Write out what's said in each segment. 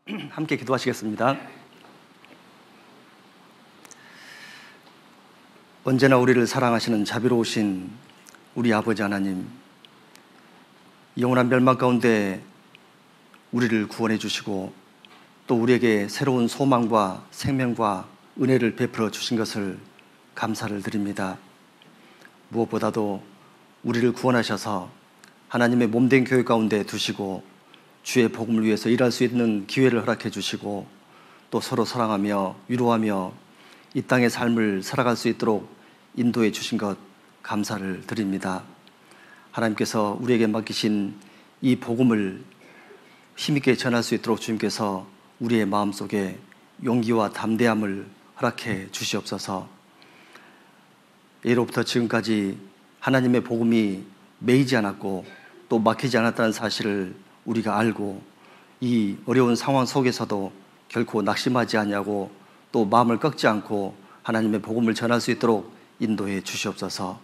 함께 기도하시겠습니다. 언제나 우리를 사랑하시는 자비로우신 우리 아버지 하나님, 영원한 멸망 가운데 우리를 구원해 주시고 또 우리에게 새로운 소망과 생명과 은혜를 베풀어 주신 것을 감사를 드립니다. 무엇보다도 우리를 구원하셔서 하나님의 몸된 교회 가운데 두시고 주의 복음을 위해서 일할 수 있는 기회를 허락해 주시고 또 서로 사랑하며 위로하며 이 땅의 삶을 살아갈 수 있도록 인도해 주신 것 감사를 드립니다. 하나님께서 우리에게 맡기신 이 복음을 힘있게 전할 수 있도록 주님께서 우리의 마음속에 용기와 담대함을 허락해 주시옵소서. 예로부터 지금까지 하나님의 복음이 매이지 않았고 또 막히지 않았다는 사실을 우리가 알고 이 어려운 상황 속에서도 결코 낙심하지 않냐고 또 마음을 꺾지 않고 하나님의 복음을 전할 수 있도록 인도해 주시옵소서.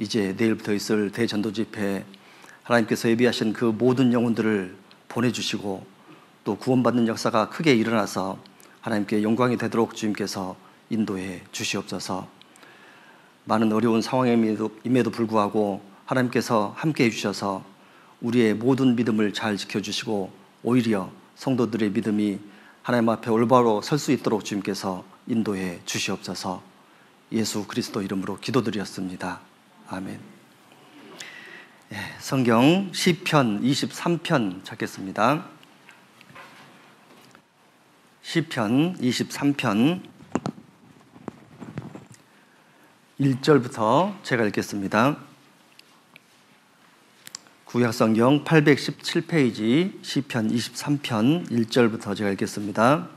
이제 내일부터 있을 대전도 집회에 하나님께서 예비하신 그 모든 영혼들을 보내주시고 또 구원받는 역사가 크게 일어나서 하나님께 영광이 되도록 주님께서 인도해 주시옵소서. 많은 어려운 상황임에도 불구하고 하나님께서 함께 해주셔서 우리의 모든 믿음을 잘 지켜주시고 오히려 성도들의 믿음이 하나님 앞에 올바로 설 수 있도록 주님께서 인도해 주시옵소서. 예수 그리스도 이름으로 기도드렸습니다. 아멘. 성경 시편 23편 찾겠습니다. 시편 23편 1절부터 제가 읽겠습니다. 구약성경 817페이지 시편 23편 1절부터 제가 읽겠습니다.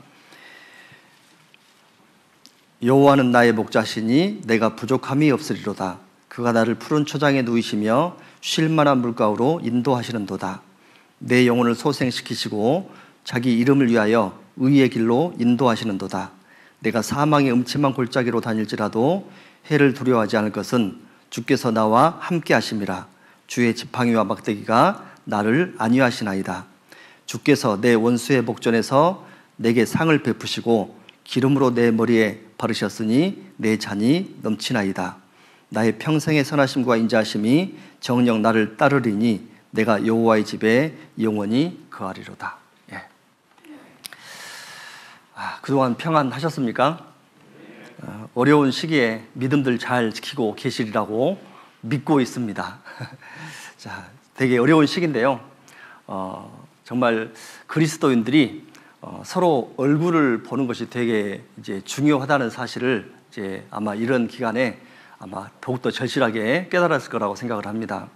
여호와는 나의 목자시니 내가 부족함이 없으리로다. 그가 나를 푸른 초장에 누이시며 쉴 만한 물가로 인도하시는도다. 내 영혼을 소생시키시고 자기 이름을 위하여 의의 길로 인도하시는도다. 내가 사망의 음침한 골짜기로 다닐지라도 해를 두려워하지 않을 것은 주께서 나와 함께 하심이라. 주의 지팡이와 막대기가 나를 안위하시나이다. 주께서 내 원수의 목전에서 내게 상을 베푸시고 기름으로 내 머리에 바르셨으니 내 잔이 넘치나이다. 나의 평생의 선하심과 인자하심이 정녕 나를 따르리니 내가 여호와의 집에 영원히 거하리로다. 그동안 평안하셨습니까? 어려운 시기에 믿음들 잘 지키고 계시리라고 믿고 있습니다. 자, 되게 어려운 시기인데요. 정말 그리스도인들이 서로 얼굴을 보는 것이 되게 이제 중요하다는 사실을 이제 아마 이런 기간에 아마 더욱더 절실하게 깨달았을 거라고 생각을 합니다.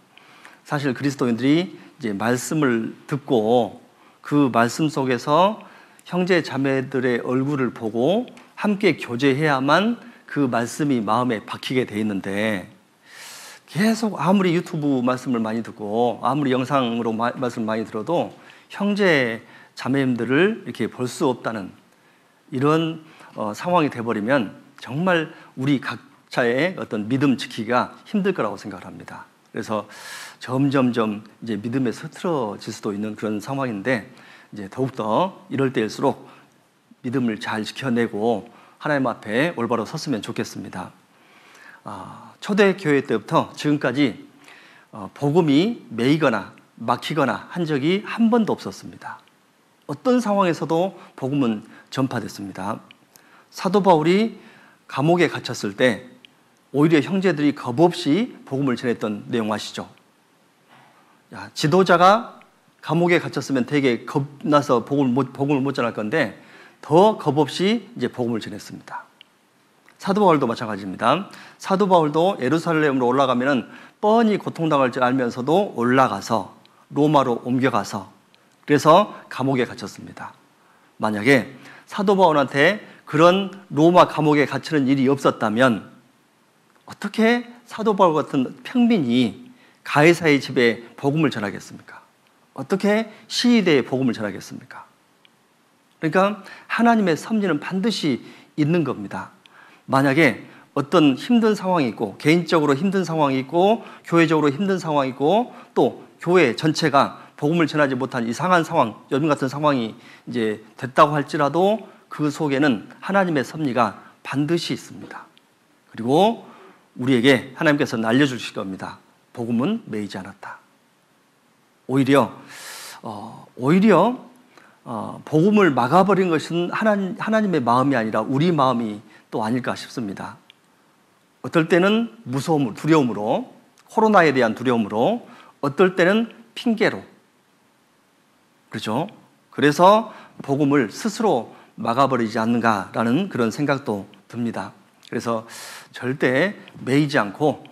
사실 그리스도인들이 이제 말씀을 듣고 그 말씀 속에서 형제 자매들의 얼굴을 보고 함께 교제해야만 그 말씀이 마음에 박히게 돼 있는데 계속 아무리 유튜브 말씀을 많이 듣고 아무리 영상으로 말씀을 많이 들어도 형제 자매님들을 이렇게 볼 수 없다는 이런 상황이 돼버리면 정말 우리 각자의 어떤 믿음 지키기가 힘들 거라고 생각을 합니다. 그래서 점점점 이제 믿음에서 흐트러질 수도 있는 그런 상황인데 이제 더욱더 이럴 때일수록 믿음을 잘 지켜내고 하나님 앞에 올바로 섰으면 좋겠습니다. 초대교회 때부터 지금까지 복음이 매이거나 막히거나 한 적이 한 번도 없었습니다. 어떤 상황에서도 복음은 전파됐습니다. 사도 바울이 감옥에 갇혔을 때 오히려 형제들이 겁없이 복음을 전했던 내용 아시죠? 지도자가 감옥에 갇혔으면 되게 겁나서 복음을 못 전할 건데 더 겁없이 이제 복음을 전했습니다. 사도 바울도 마찬가지입니다. 사도 바울도 예루살렘으로 올라가면은 뻔히 고통당할 줄 알면서도 올라가서 로마로 옮겨가서 그래서 감옥에 갇혔습니다. 만약에 사도 바울한테 그런 로마 감옥에 갇히는 일이 없었다면 어떻게 사도 바울 같은 평민이 가이사의 집에 복음을 전하겠습니까? 어떻게 시위대에 복음을 전하겠습니까? 그러니까 하나님의 섭리는 반드시 있는 겁니다. 만약에 어떤 힘든 상황이 있고 개인적으로 힘든 상황이 있고 교회적으로 힘든 상황이 있고 또 교회 전체가 복음을 전하지 못한 이상한 상황, 요즘 같은 상황이 이제 됐다고 할지라도 그 속에는 하나님의 섭리가 반드시 있습니다. 그리고 우리에게 하나님께서는 알려주실 겁니다. 복음은 매이지 않았다. 오히려 복음을 막아버린 것은 하나님의 마음이 아니라 우리 마음이 또 아닐까 싶습니다. 어떨 때는 두려움으로, 코로나에 대한 두려움으로, 어떨 때는 핑계로. 그렇죠? 그래서 복음을 스스로 막아버리지 않는가라는 그런 생각도 듭니다. 그래서 절대 매이지 않고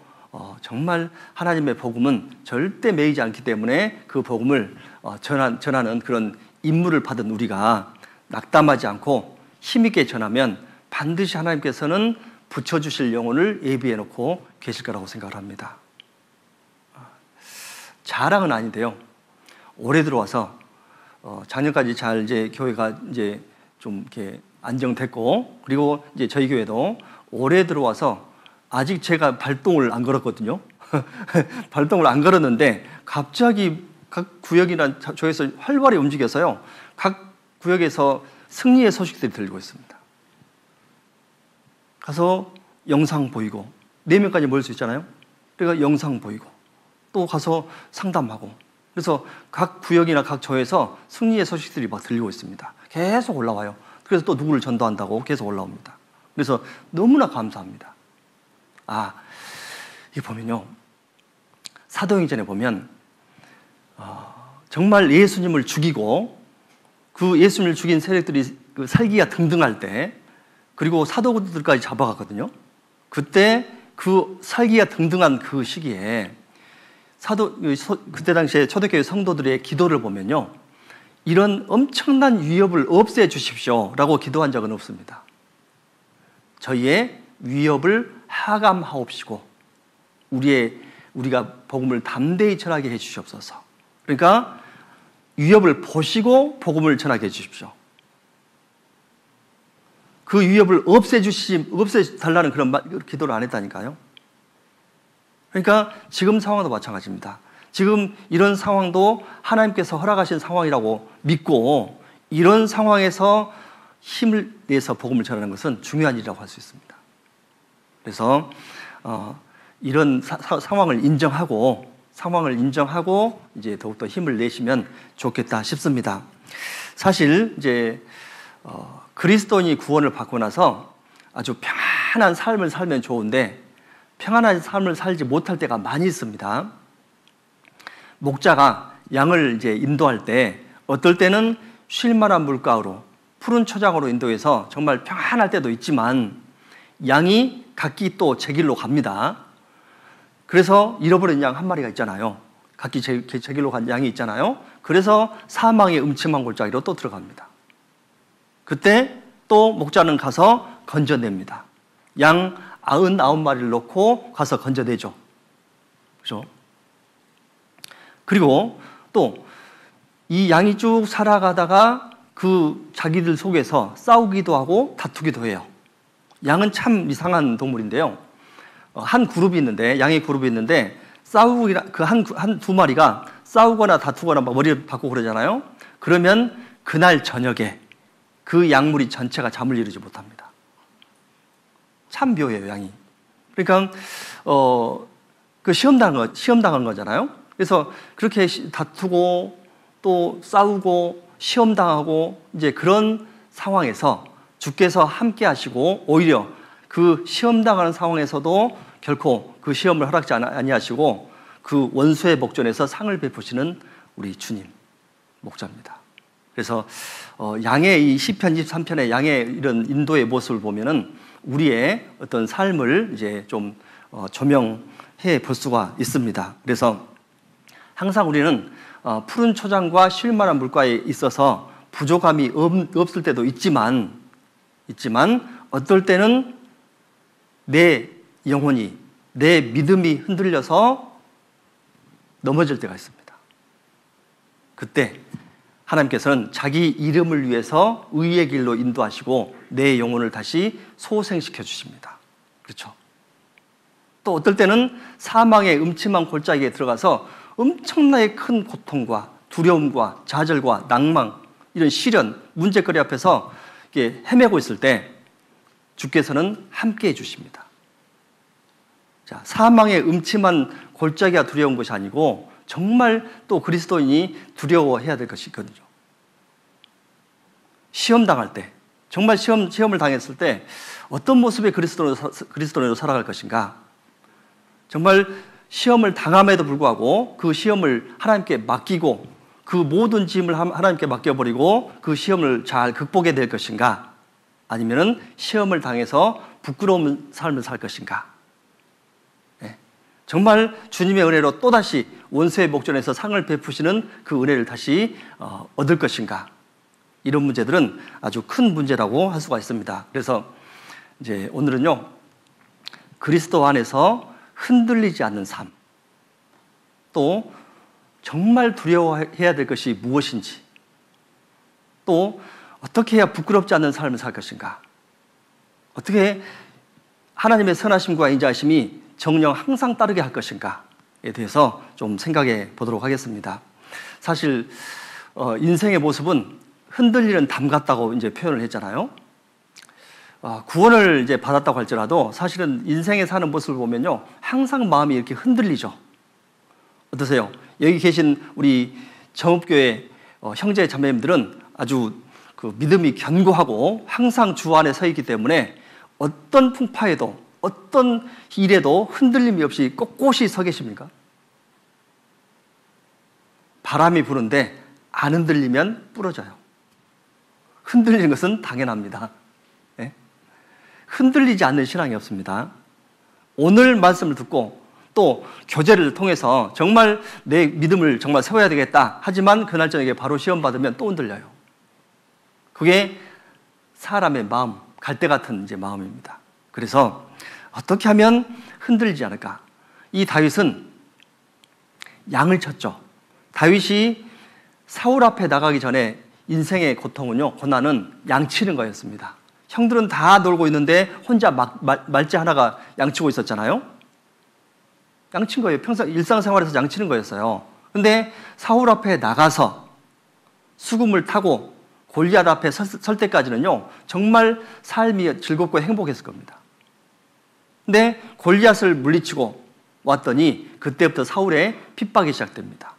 정말 하나님의 복음은 절대 매이지 않기 때문에 그 복음을 전하는 그런 임무를 받은 우리가 낙담하지 않고 힘있게 전하면 반드시 하나님께서는 붙여주실 영혼을 예비해 놓고 계실 거라고 생각을 합니다. 자랑은 아닌데요. 올해 들어와서 작년까지 잘 이제 교회가 이제 좀 이렇게 안정됐고, 그리고 이제 저희 교회도 올해 들어와서 아직 제가 발동을 안 걸었거든요. 발동을 안 걸었는데 갑자기 각 구역이나 조에서 활발히 움직여서요. 각 구역에서 승리의 소식들이 들리고 있습니다. 가서 영상 보이고 4명까지 모일 수 있잖아요. 그러니까 영상 보이고 또 가서 상담하고, 그래서 각 구역이나 각 조에서 승리의 소식들이 막 들리고 있습니다. 계속 올라와요. 그래서 또 누구를 전도한다고 계속 올라옵니다. 그래서 너무나 감사합니다. 이게 보면요, 사도행전에 보면 정말 예수님을 죽이고 그 예수님을 죽인 세력들이 그 살기가 등등할 때, 그리고 사도들까지 잡아갔거든요. 그때 그 살기가 등등한 그 시기에 그때 당시에 초대교회 성도들의 기도를 보면요, 이런 엄청난 위협을 없애 주십시오 라고 기도한 적은 없습니다. 저희의 위협을 하감하옵시고 우리가 복음을 담대히 전하게 해 주시옵소서. 그러니까 위협을 보시고 복음을 전하게 해 주십시오. 그 위협을 없애달라는 그런 기도를 안 했다니까요. 그러니까 지금 상황도 마찬가지입니다. 지금 이런 상황도 하나님께서 허락하신 상황이라고 믿고 이런 상황에서 힘을 내서 복음을 전하는 것은 중요한 일이라고 할 수 있습니다. 그래서 이런 상황을 인정하고 이제 더욱더 힘을 내시면 좋겠다 싶습니다. 사실 이제 그리스도인이 구원을 받고 나서 아주 평안한 삶을 살면 좋은데 평안한 삶을 살지 못할 때가 많이 있습니다. 목자가 양을 이제 인도할 때 어떨 때는 쉴만한 물가로 푸른 초장으로 인도해서 정말 평안할 때도 있지만 양이 각기 또 제 길로 갑니다. 그래서 잃어버린 양 한 마리가 있잖아요. 각기 제 길로 간 양이 있잖아요. 그래서 사망의 음침한 골짜기로 또 들어갑니다. 그때 또 목자는 가서 건져냅니다. 양 99마리를 놓고 가서 건져내죠. 그렇죠? 그리고 또 이 양이 쭉 살아가다가 그 자기들 속에서 싸우기도 하고 다투기도 해요. 양은 참 이상한 동물인데요. 한 그룹이 있는데, 양의 그룹이 있는데 두 마리가 싸우거나 다투거나 막 머리를 박고 그러잖아요. 그러면 그날 저녁에 그 양무리 전체가 잠을 이루지 못합니다. 참 묘해요, 양이. 그러니까 그 시험당한 거잖아요. 그래서 그렇게 다투고 또 싸우고 시험당하고 이제 그런 상황에서 주께서 함께 하시고 오히려 그 시험당하는 상황에서도 결코 그 시험을 허락지 아니하시고 그 원수의 목전에서 상을 베푸시는 우리 주님 목자입니다. 그래서 양의 이 시편 23편의 양의 이런 인도의 모습을 보면은 우리의 어떤 삶을 이제 좀 조명해 볼 수가 있습니다. 그래서 항상 우리는 푸른 초장과 쉴 만한 물가에 있어서 부족함이 없을 때도 있지만 어떨 때는 내 영혼이, 내 믿음이 흔들려서 넘어질 때가 있습니다. 그때 하나님께서는 자기 이름을 위해서 의의 길로 인도하시고 내 영혼을 다시 소생시켜 주십니다. 그렇죠? 또 어떨 때는 사망의 음침한 골짜기에 들어가서 엄청나게 큰 고통과 두려움과 좌절과 낭망, 이런 시련, 문제거리 앞에서 이렇게 헤매고 있을 때 주께서는 함께해 주십니다. 자, 사망의 음침한 골짜기가 두려운 것이 아니고 정말 또 그리스도인이 두려워해야 될 것이 있거든요. 시험 당할 때, 정말 시험을 당했을 때 어떤 모습의 그리스도인으로 살아갈 것인가? 정말 시험을 당함에도 불구하고 그 시험을 하나님께 맡기고 그 모든 짐을 하나님께 맡겨버리고 그 시험을 잘 극복해야 될 것인가? 아니면은 시험을 당해서 부끄러운 삶을 살 것인가? 네. 정말 주님의 은혜로 또다시 원수의 목전에서 상을 베푸시는 그 은혜를 다시 얻을 것인가? 이런 문제들은 아주 큰 문제라고 할 수가 있습니다. 그래서 이제 오늘은요, 그리스도 안에서 흔들리지 않는 삶, 또 정말 두려워해야 될 것이 무엇인지, 또 어떻게 해야 부끄럽지 않는 삶을 살 것인가, 어떻게 하나님의 선하심과 인자하심이 정령 항상 따르게 할 것인가에 대해서 좀 생각해 보도록 하겠습니다. 사실 인생의 모습은 흔들리는 담 같다고 이제 표현을 했잖아요. 구원을 이제 받았다고 할지라도 사실은 인생에 사는 모습을 보면요, 항상 마음이 이렇게 흔들리죠. 어떠세요? 여기 계신 우리 정읍교회 형제 자매님들은 아주 그 믿음이 견고하고 항상 주 안에 서 있기 때문에 어떤 풍파에도 어떤 일에도 흔들림이 없이 꼿꼿이 서 계십니까? 바람이 부는데 안 흔들리면 부러져요. 흔들리는 것은 당연합니다. 네? 흔들리지 않는 신앙이 없습니다. 오늘 말씀을 듣고 또 교제를 통해서 정말 내 믿음을 정말 세워야 되겠다 하지만 그날 저녁에 바로 시험 받으면 또 흔들려요. 그게 사람의 마음, 갈대 같은 이제 마음입니다. 그래서 어떻게 하면 흔들리지 않을까? 이 다윗은 양을 쳤죠. 다윗이 사울 앞에 나가기 전에 인생의 고통은요, 고난은 양치는 거였습니다. 형들은 다 놀고 있는데 혼자 말째 하나가 양치고 있었잖아요. 양친 거예요. 평소 일상생활에서 양치는 거였어요. 근데 사울 앞에 나가서 수금을 타고 골리앗 앞에 설 때까지는요, 정말 삶이 즐겁고 행복했을 겁니다. 근데 골리앗을 물리치고 왔더니 그때부터 사울의 핍박이 시작됩니다.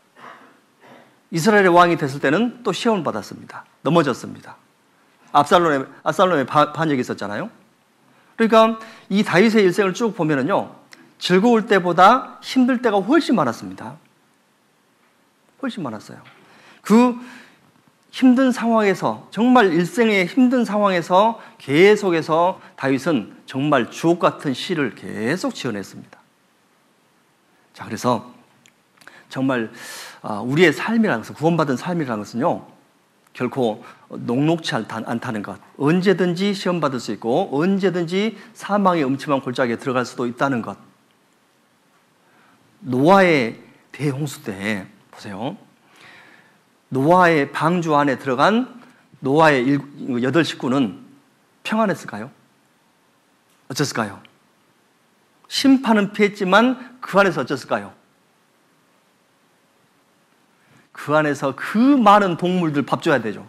이스라엘의 왕이 됐을 때는 또 시험을 받았습니다. 넘어졌습니다. 압살롬의 반역이 있었잖아요. 그러니까 이 다윗의 일생을 쭉 보면은요, 즐거울 때보다 힘들 때가 훨씬 많았습니다. 훨씬 많았어요. 그 힘든 상황에서, 정말 일생의 힘든 상황에서 계속해서 다윗은 정말 주옥 같은 시를 계속 지어냈습니다. 자, 그래서 정말 우리의 삶이라는 것은, 구원받은 삶이라는 것은요, 결코 녹록지 않다는 것, 언제든지 시험받을 수 있고 언제든지 사망의 음침한 골짜기에 들어갈 수도 있다는 것. 노아의 대홍수 때 보세요. 노아의 방주 안에 들어간 노아의 8 식구는 평안했을까요? 어땠을까요? 심판은 피했지만 그 안에서 어땠을까요? 그 안에서 그 많은 동물들 밥 줘야 되죠.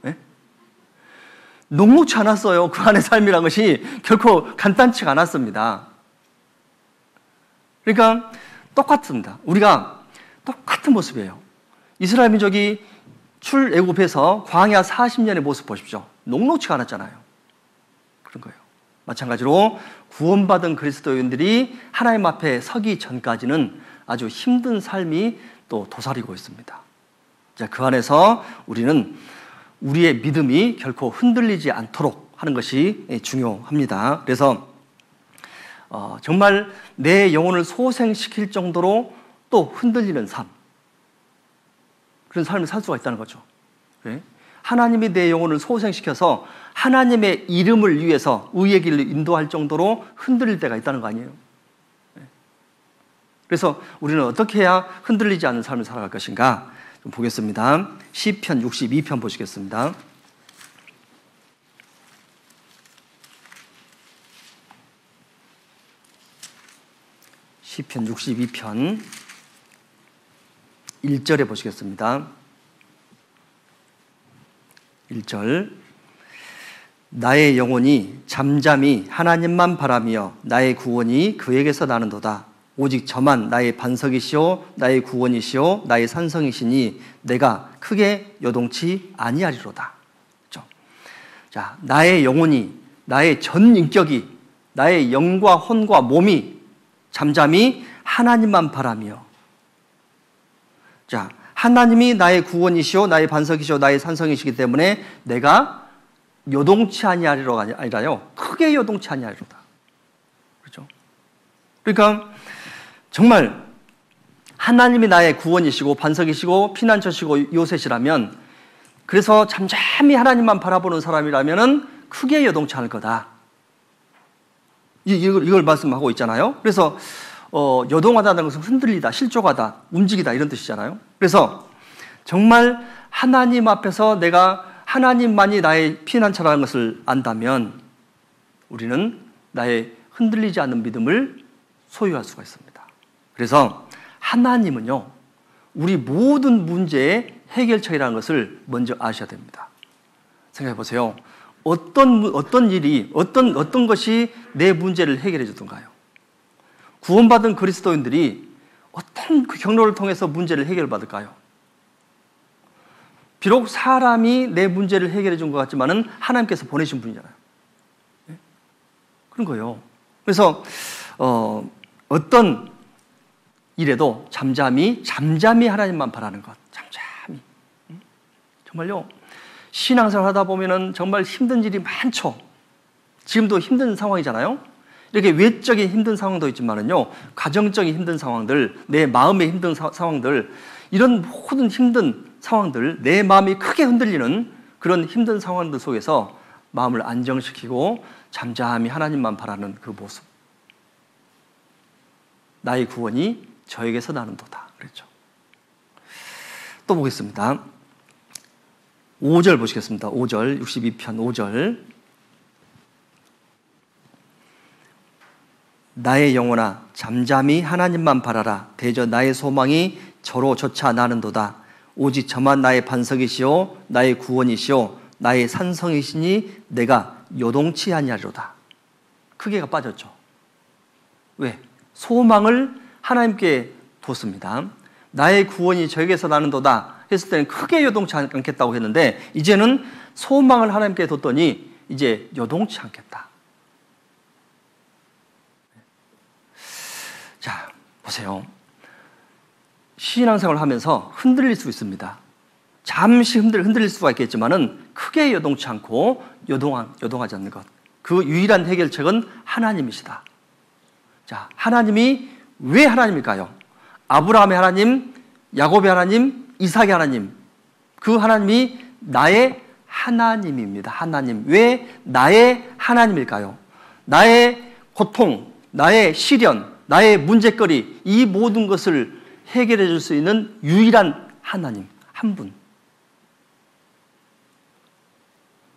네? 녹록지 않았어요. 그 안의 삶이란 것이 결코 간단치가 않았습니다. 그러니까 똑같습니다. 우리가 똑같은 모습이에요. 이스라엘 민족이 출애굽해서 광야 40년의 모습 보십시오. 녹록지가 않았잖아요. 그런 거예요. 마찬가지로 구원받은 그리스도인들이 하나님 앞에 서기 전까지는 아주 힘든 삶이 또 도사리고 있습니다. 자, 그 안에서 우리는 우리의 믿음이 결코 흔들리지 않도록 하는 것이 중요합니다. 그래서 정말 내 영혼을 소생시킬 정도로 또 흔들리는 삶, 그런 삶을 살 수가 있다는 거죠. 네? 하나님이 내 영혼을 소생시켜서 하나님의 이름을 위해서 의의 길로 인도할 정도로 흔들릴 때가 있다는 거 아니에요? 네. 그래서 우리는 어떻게 해야 흔들리지 않는 삶을 살아갈 것인가? 좀 보겠습니다. 시편 62편 보시겠습니다. 시편 62편 1절에 보시겠습니다. 1절. 나의 영혼이 잠잠히 하나님만 바라며 나의 구원이 그에게서 나는도다. 오직 저만 나의 반석이시오 나의 구원이시오 나의 산성이시니 내가 크게 요동치 아니하리로다. 그렇죠? 자, 나의 영혼이, 나의 전 인격이, 나의 영과 혼과 몸이 잠잠히 하나님만 바라며, 자, 하나님이 나의 구원이시오 나의 반석이시오 나의 산성이시기 때문에 내가 요동치 아니하리로가 아니라요, 크게 요동치 아니하리로다. 그렇죠? 그러니까 정말 하나님이 나의 구원이시고 반석이시고 피난처시고 요새시라면, 그래서 잠잠히 하나님만 바라보는 사람이라면 크게 요동치 않을 거다. 이걸 말씀하고 있잖아요. 그래서 요동하다는 것은 흔들리다, 실족하다, 움직이다 이런 뜻이잖아요. 그래서 정말 하나님 앞에서 내가 하나님만이 나의 피난처라는 것을 안다면 우리는 나의 흔들리지 않는 믿음을 소유할 수가 있습니다. 그래서 하나님은요, 우리 모든 문제의 해결책이라는 것을 먼저 아셔야 됩니다. 생각해 보세요. 어떤 일이, 어떤 것이 내 문제를 해결해 주던가요? 구원받은 그리스도인들이 어떤 그 경로를 통해서 문제를 해결받을까요? 비록 사람이 내 문제를 해결해 준 것 같지만은 하나님께서 보내신 분이잖아요. 네? 그런 거예요. 그래서 어떤 일에도 잠잠히 하나님만 바라는 것. 잠잠히. 정말요. 신앙생활 하다 보면은 정말 힘든 일이 많죠. 지금도 힘든 상황이잖아요. 이렇게 외적인 힘든 상황도 있지만은요, 가정적인 힘든 상황들, 내 마음의 힘든 상황들, 이런 모든 힘든 상황들, 내 마음이 크게 흔들리는 그런 힘든 상황들 속에서 마음을 안정시키고 잠잠히 하나님만 바라는 그 모습. 나의 구원이 저에게서 나는도다. 그랬죠. 또 보겠습니다. 5절 보시겠습니다. 5절, 62편 5절. 나의 영혼아 잠잠히 하나님만 바라라. 대저 나의 소망이 저로 조차 나는도다. 오직 저만 나의 반석이시오 나의 구원이시오 나의 산성이시니 내가 요동치 아니하리로다. 크게가 빠졌죠. 왜? 소망을 하나님께 뒀습니다. 나의 구원이 저에게서 나는도다 했을 때는 크게 요동치 않겠다고 했는데, 이제는 소망을 하나님께 뒀더니 이제 요동치 않겠다. 자, 보세요. 신앙생활을 하면서 흔들릴 수 있습니다. 잠시 흔들릴 수가 있겠지만은 크게 요동치 않고 요동하지 않는 것. 그 유일한 해결책은 하나님이시다. 자, 하나님이 왜 하나님일까요? 아브라함의 하나님, 야곱의 하나님, 이삭의 하나님. 그 하나님이 나의 하나님입니다. 하나님. 왜 나의 하나님일까요? 나의 고통, 나의 시련, 나의 문제거리, 이 모든 것을 해결해 줄 수 있는 유일한 하나님, 한 분.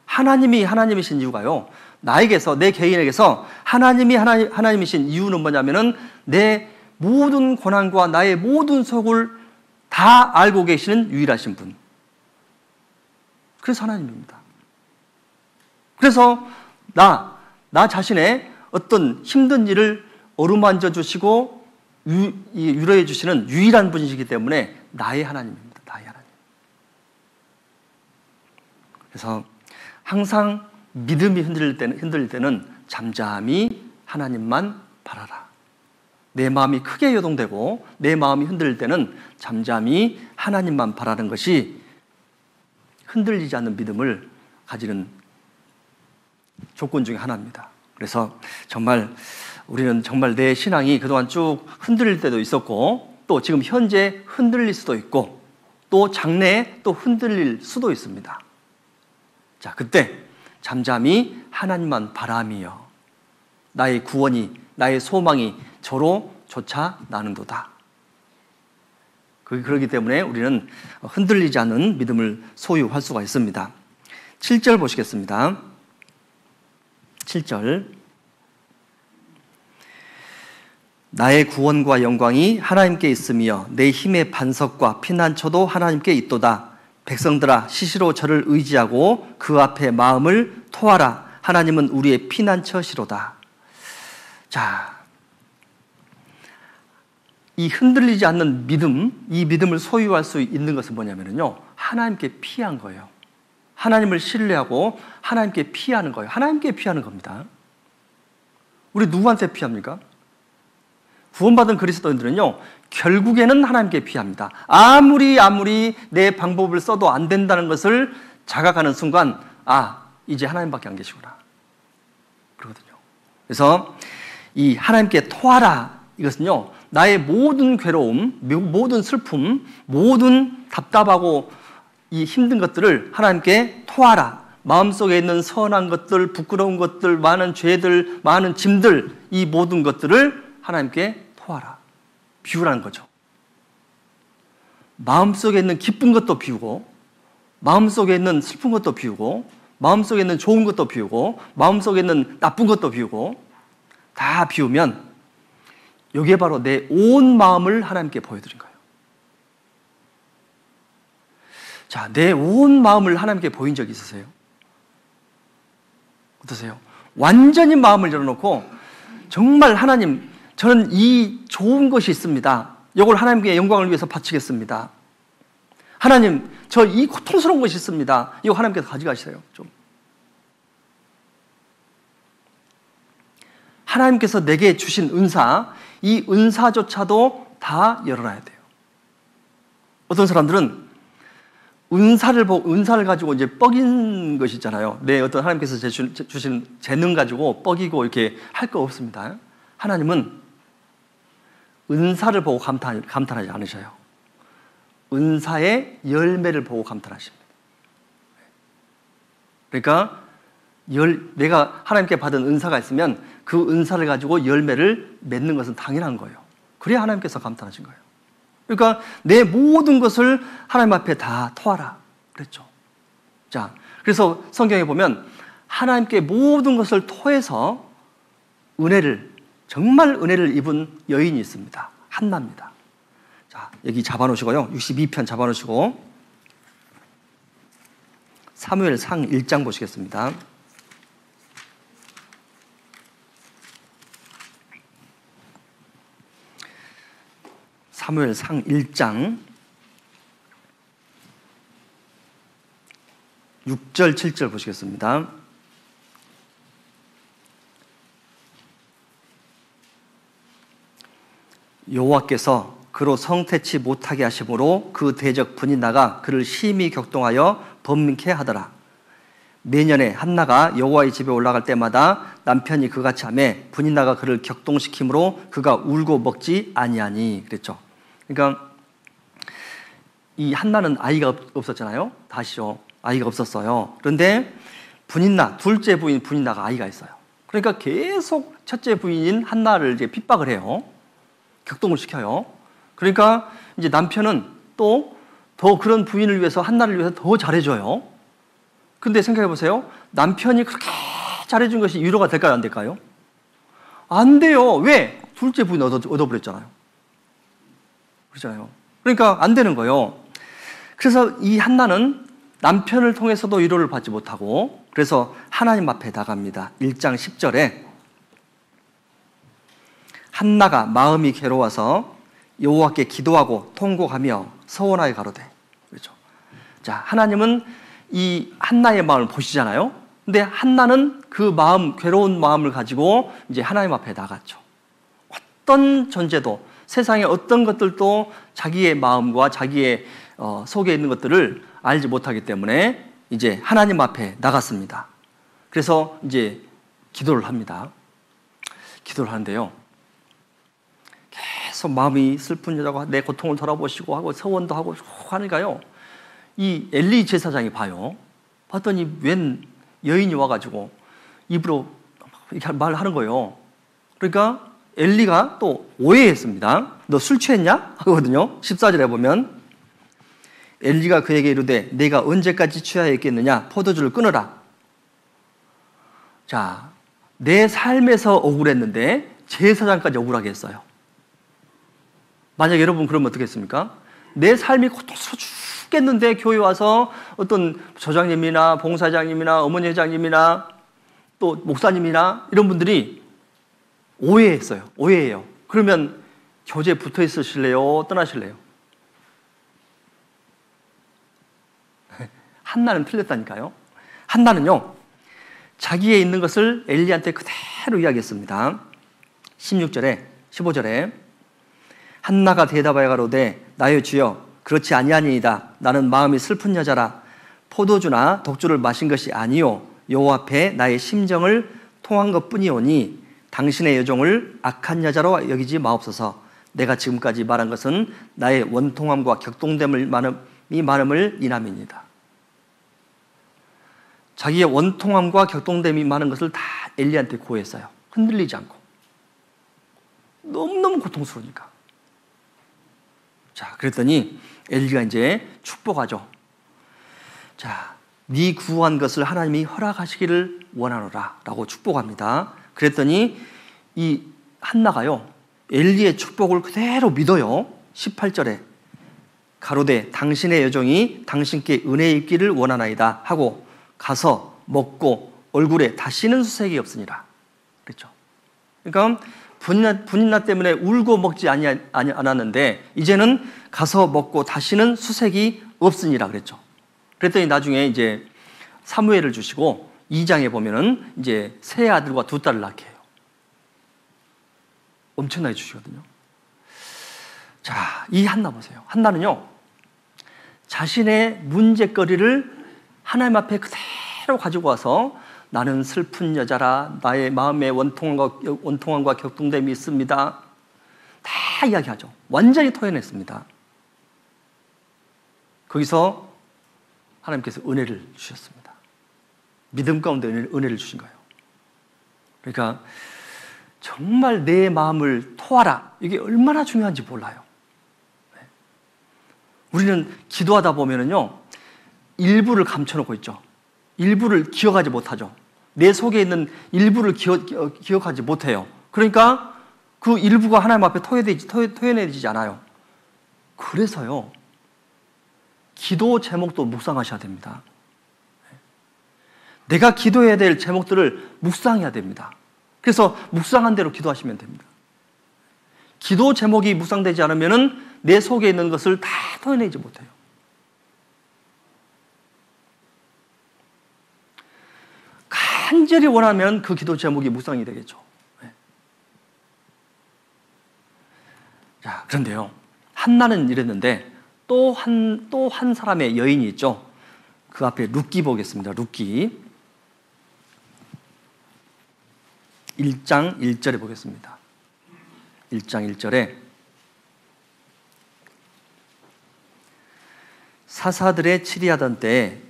하나님이 하나님이신 이유가요, 나에게서, 내 개인에게서 하나님이 하나님이신 이유는 뭐냐면은 내 모든 고난과 나의 모든 속을 다 알고 계시는 유일하신 분. 그래서 하나님입니다. 그래서 나 자신의 어떤 힘든 일을 어루만져 주시고 위로해 주시는 유일한 분이시기 때문에 나의 하나님입니다. 나의 하나님. 그래서 항상 믿음이 흔들릴 때는 잠잠히 하나님만 바라라. 내 마음이 크게 요동되고 내 마음이 흔들릴 때는 잠잠히 하나님만 바라는 것이 흔들리지 않는 믿음을 가지는 조건 중에 하나입니다. 그래서 정말 우리는 정말 내 신앙이 그동안 쭉 흔들릴 때도 있었고, 또 지금 현재 흔들릴 수도 있고, 또 장래에 또 흔들릴 수도 있습니다. 자, 그때 잠잠히 하나님만 바라며 나의 구원이, 나의 소망이 저로 조차 나는도다. 그렇기 때문에 우리는 흔들리지 않는 믿음을 소유할 수가 있습니다. 7절 보시겠습니다. 7절. 나의 구원과 영광이 하나님께 있으며 내 힘의 반석과 피난처도 하나님께 있도다. 백성들아 시시로 저를 의지하고 그 앞에 마음을 토하라. 하나님은 우리의 피난처시로다. 자, 이 흔들리지 않는 믿음, 이 믿음을 소유할 수 있는 것은 뭐냐면요, 하나님께 피한 거예요. 하나님을 신뢰하고 하나님께 피하는 거예요. 하나님께 피하는 겁니다. 우리 누구한테 피합니까? 구원받은 그리스도인들은요, 결국에는 하나님께 피합니다. 아무리 내 방법을 써도 안 된다는 것을 자각하는 순간, 이제 하나님밖에 안 계시구나, 그러거든요. 그래서 이 하나님께 토하라, 이것은요, 나의 모든 괴로움, 모든 슬픔, 모든 답답하고 이 힘든 것들을 하나님께 토하라. 마음속에 있는 선한 것들, 부끄러운 것들, 많은 죄들, 많은 짐들, 이 모든 것들을 하나님께 토하라. 비우라는 거죠. 마음속에 있는 기쁜 것도 비우고, 마음속에 있는 슬픈 것도 비우고, 마음속에 있는 좋은 것도 비우고, 마음속에 있는 나쁜 것도 비우고, 다 비우면 이게 바로 내 온 마음을 하나님께 보여드린 거예요. 자, 내 온 마음을 하나님께 보인 적이 있으세요? 어떠세요? 완전히 마음을 열어놓고 정말 하나님, 저는 이 좋은 것이 있습니다. 이걸 하나님께 영광을 위해서 바치겠습니다. 하나님, 저 이 고통스러운 것이 있습니다. 이거 하나님께서 가져가시세요. 좀. 하나님께서 내게 주신 은사, 이 은사조차도 다 열어놔야 돼요. 어떤 사람들은 은사를 가지고 이제 뻐긴 것이 있잖아요. 어떤 하나님께서 주신 재능 가지고 뻐기고 이렇게 할 거 없습니다. 하나님은 은사를 보고 감탄하지 않으셔요. 은사의 열매를 보고 감탄하십니다. 그러니까 내가 하나님께 받은 은사가 있으면 그 은사를 가지고 열매를 맺는 것은 당연한 거예요. 그래야 하나님께서 감탄하신 거예요. 그러니까 내 모든 것을 하나님 앞에 다 토하라 그랬죠. 자, 그래서 성경에 보면 하나님께 모든 것을 토해서 정말 은혜를 입은 여인이 있습니다. 한나입니다. 자, 여기 잡아놓으시고요. 62편 잡아놓으시고 사무엘상 1장 보시겠습니다. 사무엘상 1장 6절 7절 보시겠습니다. 여호와께서 그로 성태치 못하게 하심으로 그 대적 분인나가 그를 심히 격동하여 번민케 하더라. 매년에 한나가 여호와의 집에 올라갈 때마다 남편이 그같이 하매 분인나가 그를 격동시키므로 그가 울고 먹지 아니하니 그랬죠. 그러니까 이 한나는 아이가 없었잖아요. 다시요. 아이가 없었어요. 그런데 둘째 부인 분인나가 아이가 있어요. 그러니까 계속 첫째 부인인 한나를 이제 핍박을 해요. 격동을 시켜요. 그러니까 이제 남편은 또 더 그런 부인을 위해서, 한나를 위해서 더 잘해줘요. 근데 생각해 보세요. 남편이 그렇게 잘해준 것이 위로가 될까요? 안 될까요? 안 돼요. 왜? 둘째 부인 얻어버렸잖아요. 그렇잖아요. 그러니까 안 되는 거예요. 그래서 이 한나는 남편을 통해서도 위로를 받지 못하고 그래서 하나님 앞에 나갑니다. 1장 10절에 한나가 마음이 괴로워서 여호와께 기도하고 통곡하며 서원하여 가로되. 그렇죠. 자, 하나님은 이 한나의 마음을 보시잖아요. 근데 한나는 그 마음, 괴로운 마음을 가지고 이제 하나님 앞에 나갔죠. 어떤 존재도, 세상의 어떤 것들도 자기의 마음과 자기의 속에 있는 것들을 알지 못하기 때문에 이제 하나님 앞에 나갔습니다. 그래서 이제 기도를 합니다. 기도를 하는데요. 계속 마음이 슬픈 여자가 내 고통을 돌아보시고 하고 서원도 하고 하니까요. 이 엘리 제사장이 봐요. 봤더니 웬 여인이 와가지고 입으로 이렇게 말하는 거예요. 그러니까 엘리가 또 오해했습니다. 너 술 취했냐? 하거든요. 14절에 보면 엘리가 그에게 이르되 내가 언제까지 취하여 있겠느냐? 포도주를 끊어라. 자, 내 삶에서 억울했는데 제사장까지 억울하게 했어요. 만약 여러분 그러면 어떻겠습니까? 내 삶이 고통스러워 죽겠는데 교회 와서 어떤 조장님이나 봉사장님이나 어머니 회장님이나 또 목사님이나 이런 분들이 오해해요. 그러면 교제에 붙어 있으실래요? 떠나실래요? 한나는 틀렸다니까요. 한나는요, 자기에 있는 것을 엘리한테 그대로 이야기했습니다. 16절에 15절에 한나가 대답하여 가로되 나의 주여 그렇지 아니하니이다. 나는 마음이 슬픈 여자라. 포도주나 독주를 마신 것이 아니요 여호와 앞에 나의 심정을 통한 것뿐이오니 당신의 여종을 악한 여자로 여기지 마옵소서. 내가 지금까지 말한 것은 나의 원통함과 격동됨이 많음을 인함이니이다. 자기의 원통함과 격동됨이 많은 것을 다 엘리한테 고했어요. 흔들리지 않고. 너무너무 고통스러우니까. 자, 그랬더니 엘리가 이제 축복하죠. 자, 네 구한 것을 하나님이 허락하시기를 원하노라 라고 축복합니다. 그랬더니 이 한나가요, 엘리의 축복을 그대로 믿어요. 18절에 가로되 당신의 여종이 당신께 은혜 입기를 원하나이다 하고 가서 먹고 얼굴에 다시는 수색이 없으니라 그랬죠. 그러니까 분인나 때문에 울고 먹지 않았는데 이제는 가서 먹고 다시는 수색이 없으니라 그랬죠. 그랬더니 나중에 이제 사무엘을 주시고 2장에 보면은 이제 세 아들과 두 딸을 낳게 해요. 엄청나게 주시거든요. 자, 이 한나 보세요. 한나는요, 자신의 문제거리를 하나님 앞에 그대로 가지고 와서 나는 슬픈 여자라, 나의 마음에 원통함과 격동됨이 있습니다. 다 이야기하죠. 완전히 토해냈습니다. 거기서 하나님께서 은혜를 주셨습니다. 믿음 가운데 은혜를 주신 거예요. 그러니까 정말 내 마음을 토하라. 이게 얼마나 중요한지 몰라요. 우리는 기도하다 보면은요, 일부를 감춰놓고 있죠. 일부를 기억하지 못하죠. 내 속에 있는 일부를 기억하지 못해요. 그러니까 그 일부가 하나님 앞에 토해내지지 않아요. 그래서요, 기도 제목도 묵상하셔야 됩니다. 내가 기도해야 될 제목들을 묵상해야 됩니다. 그래서 묵상한 대로 기도하시면 됩니다. 기도 제목이 묵상되지 않으면 내 속에 있는 것을 다 토해내지 못해요. 간절히 원하면 그 기도 제목이 묵상이 되겠죠. 자, 그런데요, 한나는 이랬는데 또 한 사람의 여인이 있죠. 그 앞에 룻기 보겠습니다. 룻기 1장 1절에 보겠습니다. 1장 1절에 사사들의 치리하던 때에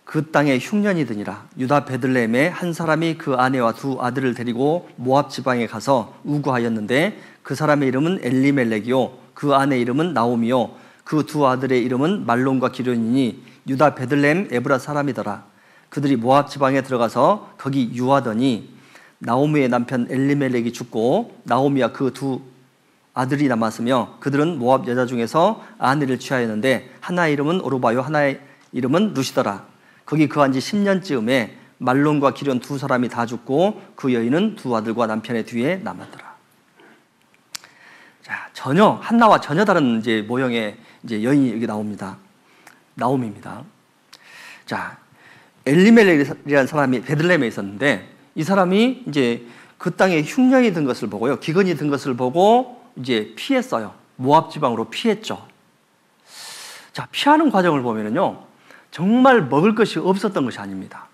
그 땅에 흉년이 드니라. 유다 베들레헴에 한 사람이 그 아내와 두 아들을 데리고 모압 지방에 가서 우거하였는데 그 사람의 이름은 엘리멜렉이요 그 아내 이름은 나오미요 그 두 아들의 이름은 말론과 기련이니 유다 베들레헴 에브라 사람이더라. 그들이 모압 지방에 들어가서 거기 유하더니 나오미의 남편 엘리멜렉이 죽고 나오미와 그 두 아들이 남았으며 그들은 모압 여자 중에서 아내를 취하였는데 하나의 이름은 오르바요 하나의 이름은 루시더라. 거기 거한 지 10년쯤에 말론과 기련 두 사람이 다 죽고 그 여인은 두 아들과 남편의 뒤에 남았더라. 자, 한나와 전혀 다른 이제 모형의 이제 여인이 여기 나옵니다. 나오미입니다. 자, 엘리멜렉이라는 사람이 베들레헴에 있었는데 이 사람이 이제 그 땅에 흉년이 든 것을 보고요, 기근이 든 것을 보고 이제 피했어요. 모압 지방으로 피했죠. 자, 피하는 과정을 보면은요, 정말 먹을 것이 없었던 것이 아닙니다.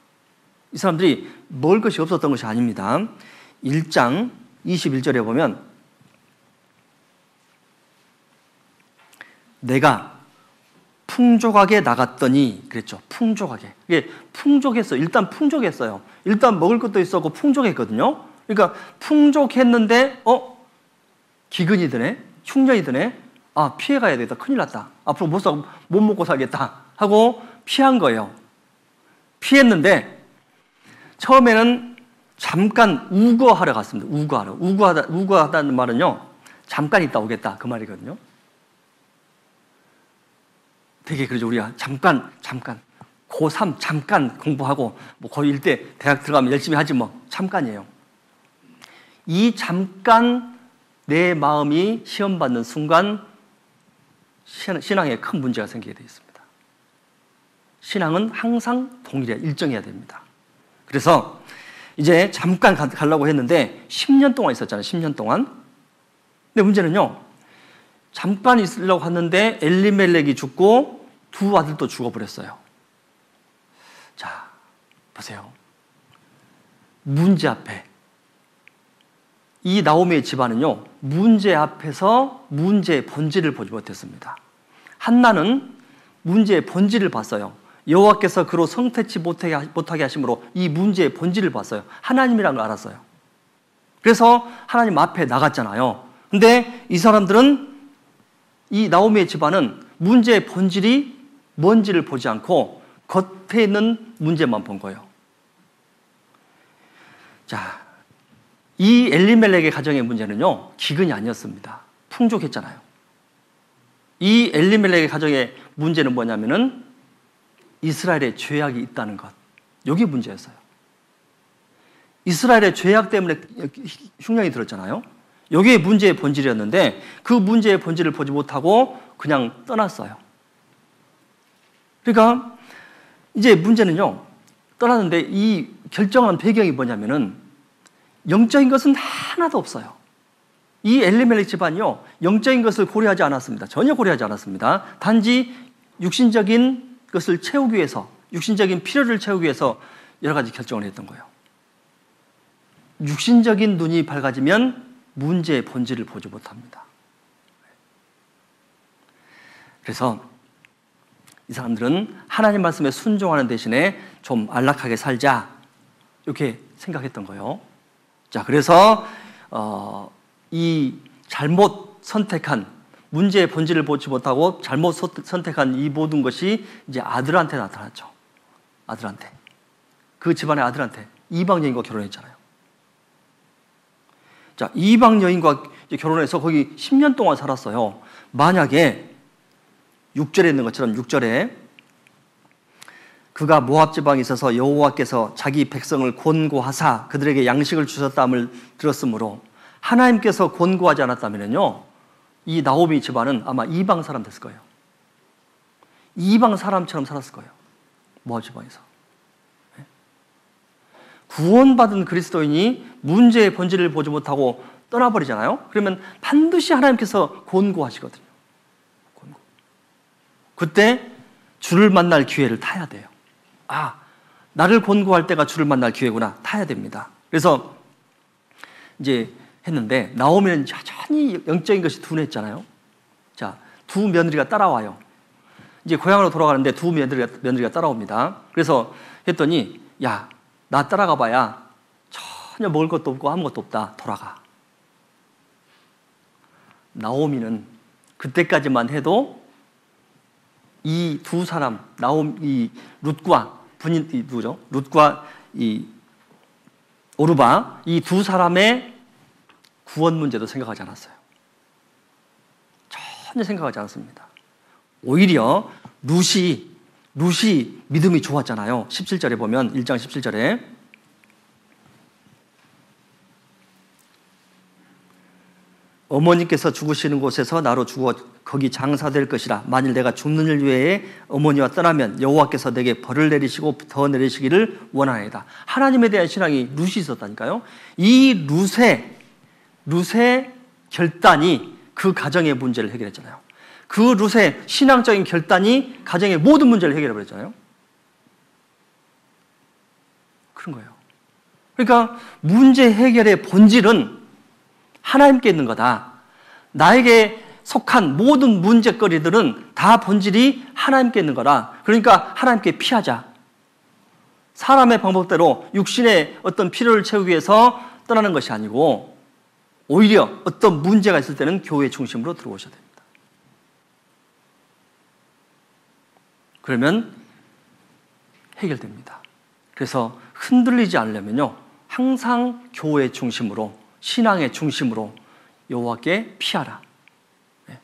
이 사람들이 먹을 것이 없었던 것이 아닙니다. 1장 21절에 보면 내가 풍족하게 나갔더니 그랬죠. 풍족하게. 이게 풍족했어요. 일단 풍족했어요. 일단 먹을 것도 있었고 풍족했거든요. 그러니까 풍족했는데 기근이 드네. 흉년이 드네. 아, 피해가야 되겠다. 큰일 났다. 앞으로 못 먹고 살겠다 하고 피한 거예요. 피했는데 처음에는 잠깐 우거하러 갔습니다. 우거하다는 말은요, 잠깐 있다 오겠다 그 말이거든요. 되게 그러죠. 우리가 잠깐 고3 잠깐 공부하고 뭐 고1 때 대학 들어가면 열심히 하지 뭐 잠깐이에요. 이 잠깐 내 마음이 시험받는 순간 신앙에 큰 문제가 생기게 되어 있습니다. 신앙은 항상 동일해 일정해야 됩니다. 그래서 이제 잠깐 가려고 했는데 10년 동안 있었잖아요. 10년 동안. 근데 문제는요. 잠깐 있으려고 하는데 엘리멜렉이 죽고 두 아들도 죽어버렸어요. 자, 보세요. 문제 앞에 이 나오미의 집안은요. 문제 앞에서 문제의 본질을 보지 못했습니다. 한나는 문제의 본질을 봤어요. 여호와께서 그로 성태치 못하게 하심으로 이 문제의 본질을 봤어요. 하나님이라는 걸 알았어요. 그래서 하나님 앞에 나갔잖아요. 근데 이 사람들은 이 나오미의 집안은 문제의 본질이 뭔지를 보지 않고 겉에 있는 문제만 본 거예요. 자, 이 엘리멜렉의 가정의 문제는요, 기근이 아니었습니다. 풍족했잖아요. 이 엘리멜렉의 가정의 문제는 뭐냐면은 이스라엘의 죄악이 있다는 것. 이게 문제였어요. 이스라엘의 죄악 때문에 흉년이 들었잖아요. 이게 문제의 본질이었는데 그 문제의 본질을 보지 못하고 그냥 떠났어요. 그러니까 이제 문제는요, 떠났는데 이 결정한 배경이 뭐냐면은 영적인 것은 하나도 없어요. 이 엘리멜렉 집안이요, 영적인 것을 고려하지 않았습니다. 전혀 고려하지 않았습니다. 단지 육신적인 것을 채우기 위해서, 육신적인 필요를 채우기 위해서 여러 가지 결정을 했던 거예요. 육신적인 눈이 밝아지면 문제의 본질을 보지 못합니다. 그래서 이 사람들은 하나님 말씀에 순종하는 대신에 좀 안락하게 살자 이렇게 생각했던 거예요. 자, 그래서 이 잘못 선택한 문제의 본질을 보지 못하고 잘못 선택한 이 모든 것이 이제 아들한테 나타났죠. 아들한테. 그 집안의 아들한테. 이방 여인과 결혼했잖아요. 자, 이방 여인과 결혼해서 거기 10년 동안 살았어요. 만약에 6절에 있는 것처럼 6절에 그가 모압 지방에 있어서 여호와께서 자기 백성을 권고하사 그들에게 양식을 주셨다함을 들었으므로 하나님께서 권고하지 않았다면요, 이 나오미 집안은 아마 이방 사람 됐을 거예요. 이방 사람처럼 살았을 거예요. 모압 지방에서. 구원받은 그리스도인이 문제의 본질을 보지 못하고 떠나버리잖아요. 그러면 반드시 하나님께서 권고하시거든요. 권고. 그때 주를 만날 기회를 타야 돼요. 아, 나를 권고할 때가 주를 만날 기회구나. 타야 됩니다. 그래서 이제 했는데 나오미는 여전히 영적인 것이 둔했잖아요. 자, 두 며느리가 따라와요. 이제 고향으로 돌아가는데 두 며느리가 따라옵니다. 그래서 했더니 야, 나 따라가 봐야 전혀 먹을 것도 없고 아무것도 없다. 돌아가. 나오미는 그때까지만 해도 이 두 사람, 이 룻과 분인 누구죠? 룻과 이 오르바, 이 두 사람의 구원 문제도 생각하지 않았어요. 전혀 생각하지 않았습니다. 오히려 룻이 믿음이 좋았잖아요. 17절에 보면 1장 17절에 어머니께서 죽으시는 곳에서 나로 죽어 거기 장사될 것이라. 만일 내가 죽는 일 외에 어머니와 떠나면 여호와께서 내게 벌을 내리시고 더 내리시기를 원하나이다. 하나님에 대한 신앙이 룻이 있었다니까요. 이 룻의 결단이 그 가정의 문제를 해결했잖아요. 그 룻의 신앙적인 결단이 가정의 모든 문제를 해결해버렸잖아요. 그런 거예요. 그러니까 문제 해결의 본질은 하나님께 있는 거다. 나에게 속한 모든 문제거리들은 다 본질이 하나님께 있는 거다. 그러니까 하나님께 피하자. 사람의 방법대로 육신의 어떤 필요를 채우기 위해서 떠나는 것이 아니고 오히려 어떤 문제가 있을 때는 교회 중심으로 들어오셔야 됩니다. 그러면 해결됩니다. 그래서 흔들리지 않으려면요, 항상 교회 중심으로, 신앙의 중심으로 여호와께 피하라. 네.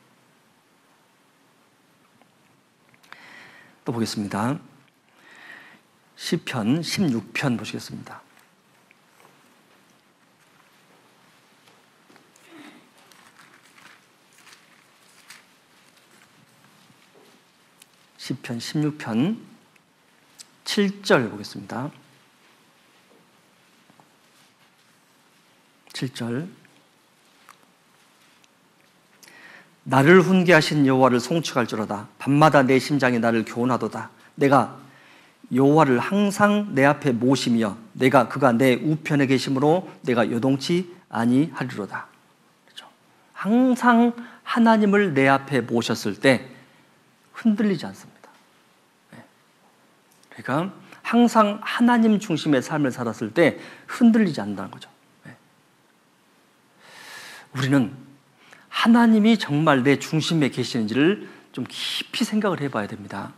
또 보겠습니다. 시편 16편 보시겠습니다. 시편 16편 7절 보겠습니다. 7절. 나를 훈계하신 여호와를 송축할지로다. 밤마다 내 심장이 나를 교훈하도다. 내가 여호와를 항상 내 앞에 모시며 내가 그가 내 우편에 계심으로 내가 요동치 아니하리로다. 그렇죠? 항상 하나님을 내 앞에 모셨을 때 흔들리지 않습니다. 네. 그러니까 항상 하나님 중심의 삶을 살았을 때 흔들리지 않는다는 거죠. 네. 우리는 하나님이 정말 내 중심에 계시는지를 좀 깊이 생각을 해봐야 됩니다.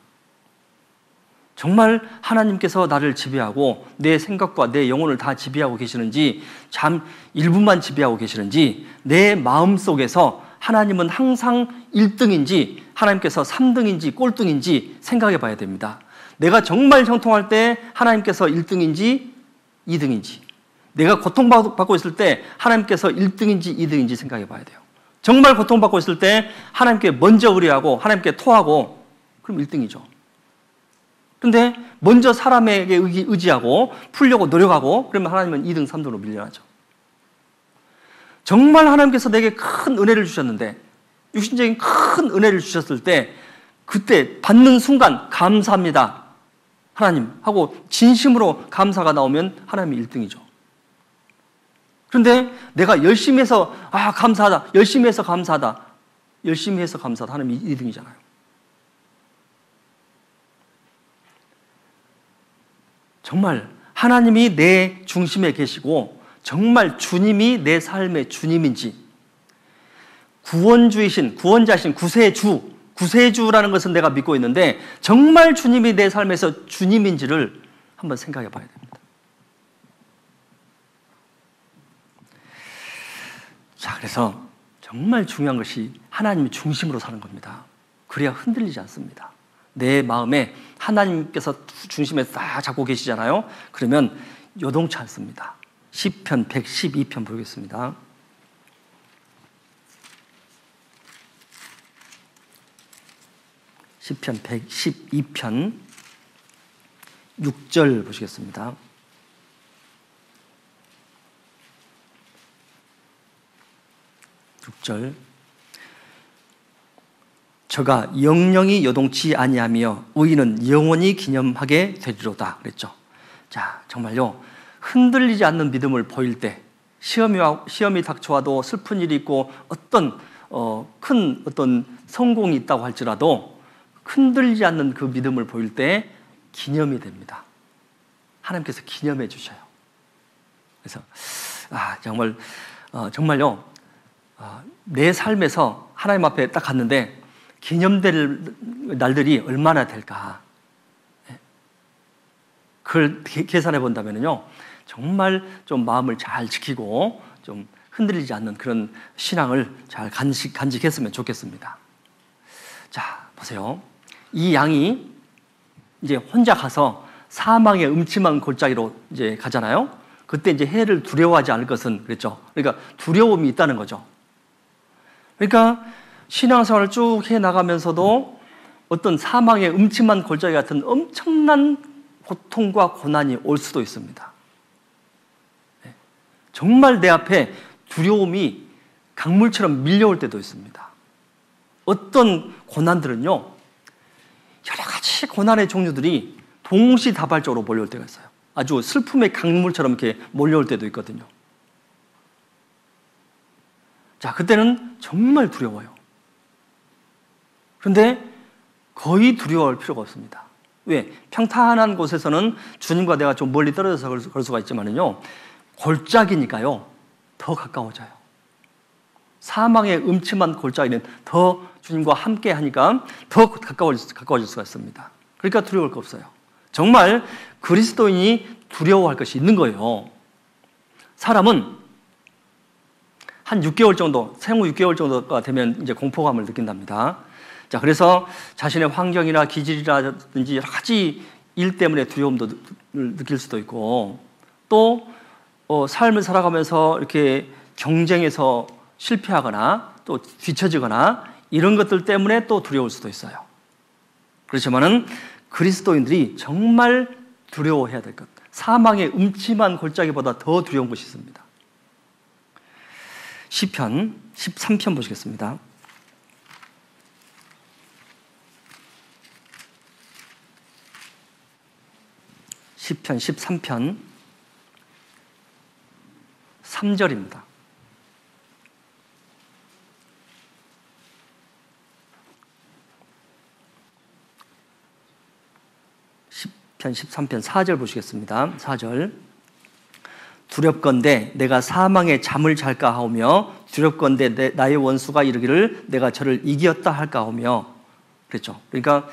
정말 하나님께서 나를 지배하고 내 생각과 내 영혼을 다 지배하고 계시는지, 잠 일부만 지배하고 계시는지, 내 마음속에서 하나님은 항상 1등인지 하나님께서 3등인지 꼴등인지 생각해 봐야 됩니다. 내가 정말 형통할 때 하나님께서 1등인지 2등인지, 내가 고통받고 있을 때 하나님께서 1등인지 2등인지 생각해 봐야 돼요. 정말 고통받고 있을 때 하나님께 먼저 의뢰하고 하나님께 토하고, 그럼 1등이죠. 그런데 먼저 사람에게 의지하고 풀려고 노력하고 그러면 하나님은 2등, 3등으로 밀려나죠. 정말 하나님께서 내게 큰 은혜를 주셨는데, 육신적인 큰 은혜를 주셨을 때 그때 받는 순간 감사합니다 하나님 하고 진심으로 감사가 나오면 하나님이 1등이죠. 그런데 내가 열심히 해서 감사하다, 열심히 해서 감사하다, 열심히 해서 감사하다, 하나님이 2등이잖아요. 정말 하나님이 내 중심에 계시고 정말 주님이 내 삶의 주님인지, 구원자이신 구세주라는 것은 내가 믿고 있는데 정말 주님이 내 삶에서 주님인지를 한번 생각해 봐야 됩니다. 자, 그래서 정말 중요한 것이 하나님이 중심으로 사는 겁니다. 그래야 흔들리지 않습니다. 내 마음에 하나님께서 중심에 딱 잡고 계시잖아요. 그러면 요동치 않습니다. 시편 112편 보겠습니다. 시편 112편 6절 보시겠습니다. 6절. 저가 영영이 요동치 아니하며 의인은 영원히 기념하게 되리로다 그랬죠. 자, 정말요, 흔들리지 않는 믿음을 보일 때, 시험이 닥쳐와도 슬픈 일이 있고 큰 성공이 있다고 할지라도 흔들리지 않는 그 믿음을 보일 때 기념이 됩니다. 하나님께서 기념해 주셔요. 그래서 정말요, 내 삶에서 하나님 앞에 딱 갔는데 기념될 날들이 얼마나 될까? 그걸 계산해 본다면요, 정말 좀 마음을 잘 지키고 좀 흔들리지 않는 그런 신앙을 잘 간직했으면 좋겠습니다. 자, 보세요. 이 양이 이제 혼자 가서 사망의 음침한 골짜기로 이제 가잖아요. 그때 이제 해를 두려워하지 않을 것은 그랬죠. 그러니까 두려움이 있다는 거죠. 그러니까 신앙생활을 쭉 해나가면서도 어떤 사망의 음침한 골짜기 같은 엄청난 고통과 고난이 올 수도 있습니다. 정말 내 앞에 두려움이 강물처럼 밀려올 때도 있습니다. 어떤 고난들은요, 여러 가지 고난의 종류들이 동시다발적으로 몰려올 때가 있어요. 아주 슬픔의 강물처럼 이렇게 몰려올 때도 있거든요. 자, 그때는 정말 두려워요. 그런데 거의 두려워할 필요가 없습니다. 왜? 평탄한 곳에서는 주님과 내가 좀 멀리 떨어져서 그럴 수가 있지만요, 골짜기니까요, 더 가까워져요. 사망의 음침한 골짜기는 더 주님과 함께 하니까 더 가까워질 수가 있습니다. 그러니까 두려울 거 없어요. 정말 그리스도인이 두려워할 것이 있는 거예요. 사람은 한 6개월 정도, 생후 6개월 정도가 되면 이제 공포감을 느낀답니다. 자, 그래서 자신의 환경이나 기질이라든지 여러 가지 일 때문에 두려움도 느낄 수도 있고, 또 삶을 살아가면서 이렇게 경쟁에서 실패하거나 또 뒤처지거나 이런 것들 때문에 또 두려울 수도 있어요. 그렇지만은 그리스도인들이 정말 두려워해야 될 것, 사망의 음침한 골짜기보다 더 두려운 것이 있습니다. 시편 13편 보시겠습니다. 시편 13편 3절입니다. 시편 13편 4절 보시겠습니다. 4절. 두렵건대 내가 사망의 잠을 잘까 하오며 두렵건대 나의 원수가 이르기를 내가 저를 이기었다 할까 하오며 그랬죠. 그러니까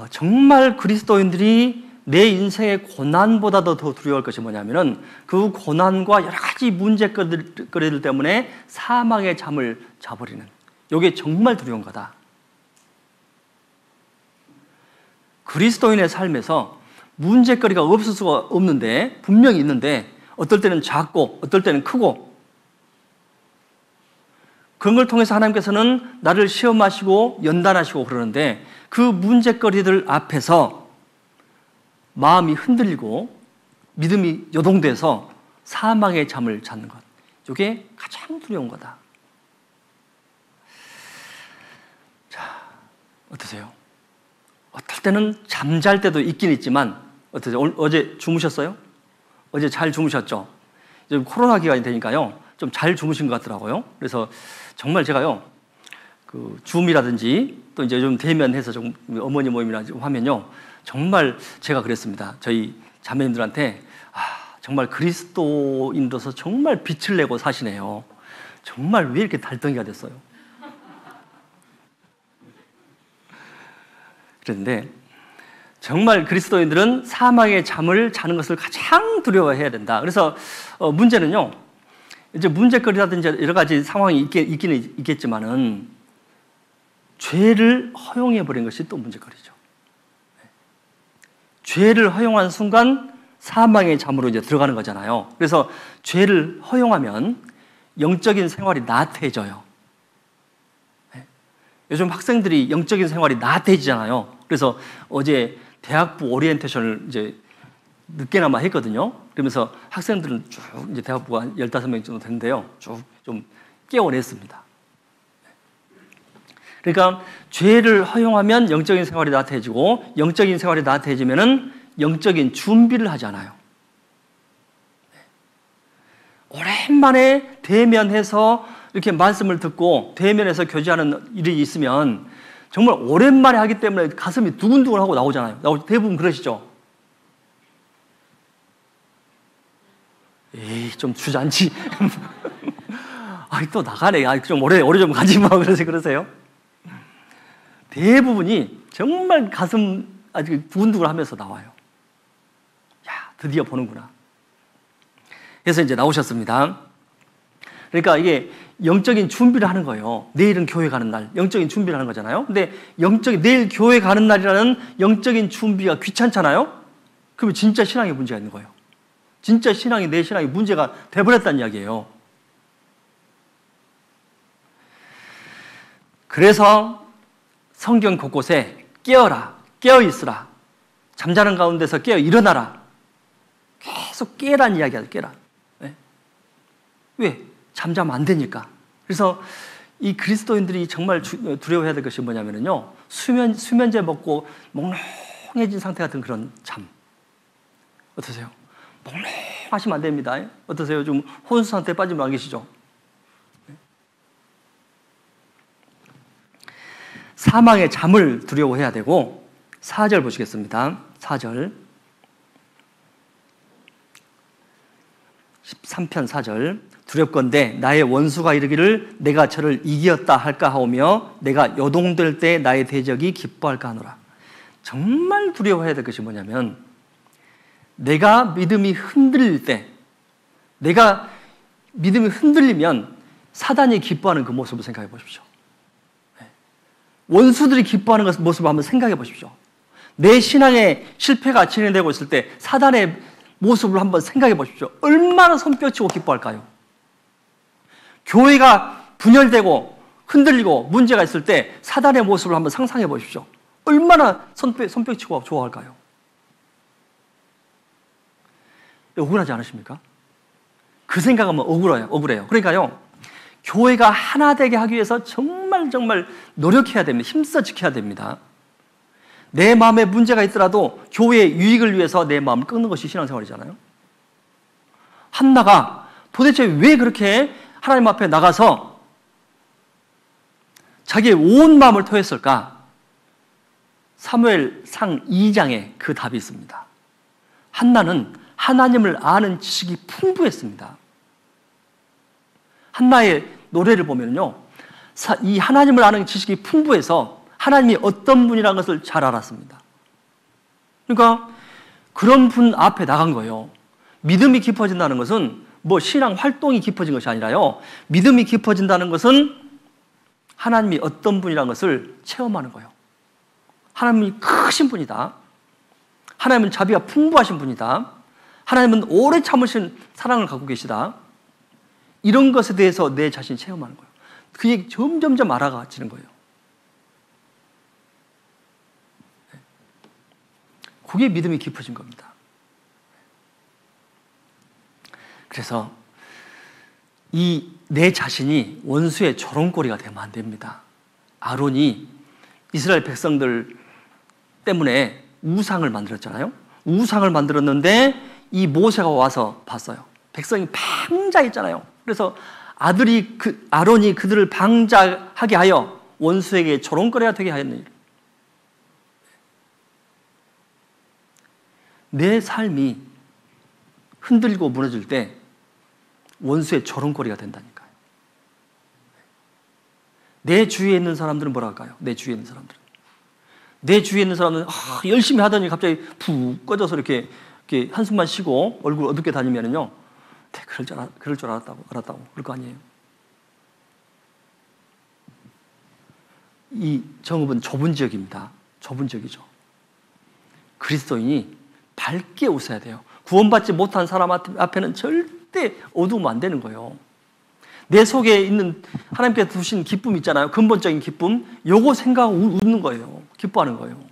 정말 그리스도인들이 내 인생의 고난보다도 더 두려워할 것이 뭐냐면은 그 고난과 여러 가지 문제거리들 때문에 사망의 잠을 자버리는, 이게 정말 두려운 거다. 그리스도인의 삶에서 문제거리가 없을 수가 없는데, 분명히 있는데 어떨 때는 작고 어떨 때는 크고, 그런 걸 통해서 하나님께서는 나를 시험하시고 연단하시고 그러는데, 그 문제거리들 앞에서 마음이 흔들리고 믿음이 요동돼서 사망의 잠을 자는 것, 이게 가장 두려운 거다. 자, 어떠세요? 어떨 때는 잠잘 때도 있긴 있지만, 어떠세요? 어제 주무셨어요? 어제 잘 주무셨죠? 지금 코로나 기간이 되니까요, 좀 잘 주무신 것 같더라고요. 그래서 정말 제가요, 그 줌이라든지 또 이제 좀 대면해서 좀 어머니 모임이나 좀 하면요, 정말 제가 그랬습니다. 저희 자매님들한테 정말 그리스도인으로서 정말 빛을 내고 사시네요. 정말 왜 이렇게 달덩이가 됐어요? 그런데 정말 그리스도인들은 사망의 잠을 자는 것을 가장 두려워해야 된다. 그래서 문제는요, 이제 문제거리라든지 여러 가지 상황이 있기는 있겠지만은 죄를 허용해 버린 것이 또 문제거리죠. 죄를 허용한 순간 사망의 잠으로 이제 들어가는 거잖아요. 그래서 죄를 허용하면 영적인 생활이 나태해져요. 요즘 학생들이 영적인 생활이 나태해지잖아요. 그래서 어제 대학부 오리엔테이션을 이제 늦게나마 했거든요. 그러면서 학생들은 쭉 이제 대학부가 15명 정도 되는데요, 쭉 좀 깨워냈습니다. 그러니까 죄를 허용하면 영적인 생활이 나태해지고, 영적인 생활이 나태해지면은 영적인 준비를 하지 않아요. 오랜만에 대면해서 이렇게 말씀을 듣고 대면해서 교제하는 일이 있으면 정말 오랜만에 하기 때문에 가슴이 두근두근하고 나오잖아요. 대부분 그러시죠? 에이, 좀 주저앉지. 또 나가네. 좀 오래 좀 가지 마. 그러세요? 대부분이 정말 가슴 아주 두근두근 하면서 나와요. 야, 드디어 보는구나. 그래서 이제 나오셨습니다. 그러니까 이게 영적인 준비를 하는 거예요. 내일은 교회 가는 날, 영적인 준비를 하는 거잖아요. 근데 내일 교회 가는 날이라는 영적인 준비가 귀찮잖아요. 그러면 진짜 신앙에 문제가 있는 거예요. 진짜 내 신앙이 문제가 돼버렸다는 이야기예요. 그래서 성경 곳곳에 깨어라, 깨어있으라, 잠자는 가운데서 깨어 일어나라, 계속 깨라는 이야기야. 깨라. 네? 왜? 잠자면 안 되니까. 그래서 이 그리스도인들이 정말 두려워해야 될 것이 뭐냐면요, 수면제 먹고 몽롱해진 상태 같은 그런 잠. 어떠세요? 몽롱하시면 안 됩니다. 어떠세요? 좀 혼수 상태에 빠지면 안 계시죠? 사망의 잠을 두려워해야 되고, 4절 보시겠습니다. 4절 13편 4절. 두렵건대 나의 원수가 이르기를 내가 저를 이기었다 할까 하오며 내가 요동될 때 나의 대적이 기뻐할까 하노라. 정말 두려워해야 될 것이 뭐냐면, 내가 믿음이 흔들릴 때, 내가 믿음이 흔들리면 사단이 기뻐하는 그 모습을 생각해 보십시오. 원수들이 기뻐하는 모습을 한번 생각해 보십시오. 내 신앙의 실패가 진행되고 있을 때 사단의 모습을 한번 생각해 보십시오. 얼마나 손뼉치고 기뻐할까요? 교회가 분열되고 흔들리고 문제가 있을 때 사단의 모습을 한번 상상해 보십시오. 얼마나 손뼉치고 좋아할까요? 억울하지 않으십니까? 그 생각하면 억울해요. 그러니까요, 교회가 하나 되게 하기 위해서 정말 노력해야 됩니다. 힘써 지켜야 됩니다. 내 마음에 문제가 있더라도 교회의 유익을 위해서 내 마음을 끊는 것이 신앙생활이잖아요. 한나가 도대체 왜 그렇게 하나님 앞에 나가서 자기의 온 마음을 토했을까? 사무엘상 2장에 그 답이 있습니다. 한나는 하나님을 아는 지식이 풍부했습니다. 한나의 노래를 보면요, 이 하나님을 아는 지식이 풍부해서 하나님이 어떤 분이라는 것을 잘 알았습니다. 그러니까 그런 분 앞에 나간 거예요. 믿음이 깊어진다는 것은 뭐 신앙 활동이 깊어진 것이 아니라요, 믿음이 깊어진다는 것은 하나님이 어떤 분이라는 것을 체험하는 거예요. 하나님이 크신 분이다. 하나님은 자비가 풍부하신 분이다. 하나님은 오래 참으신 사랑을 갖고 계시다. 이런 것에 대해서 내 자신이 체험하는 거예요. 그게 점점 알아가지는 거예요. 그게 믿음이 깊어진 겁니다. 그래서 이 내 자신이 원수의 조롱거리가 되면 안 됩니다. 아론이 이스라엘 백성들 때문에 우상을 만들었잖아요. 우상을 만들었는데 이 모세가 와서 봤어요. 백성이 방자했잖아요. 그래서 아론이 그들을 방자하게 하여 원수에게 조롱거리가 되게 하였느니라. 내 삶이 흔들리고 무너질 때 원수의 조롱거리가 된다니까요. 내 주위에 있는 사람들은 뭐라 할까요? 내 주위에 있는 사람들은 열심히 하더니 갑자기 푹 꺼져서 이렇게 한숨만 쉬고 얼굴 어둡게 다니면은요, 그럴 줄 알았다고 그럴 거 아니에요. 이 정읍은 좁은 지역입니다. 좁은 지역이죠. 그리스도인이 밝게 웃어야 돼요. 구원받지 못한 사람 앞에는 절대 어두우면 안 되는 거예요. 내 속에 있는 하나님께서 두신 기쁨 있잖아요. 근본적인 기쁨. 요거 생각하고 웃는 거예요. 기뻐하는 거예요.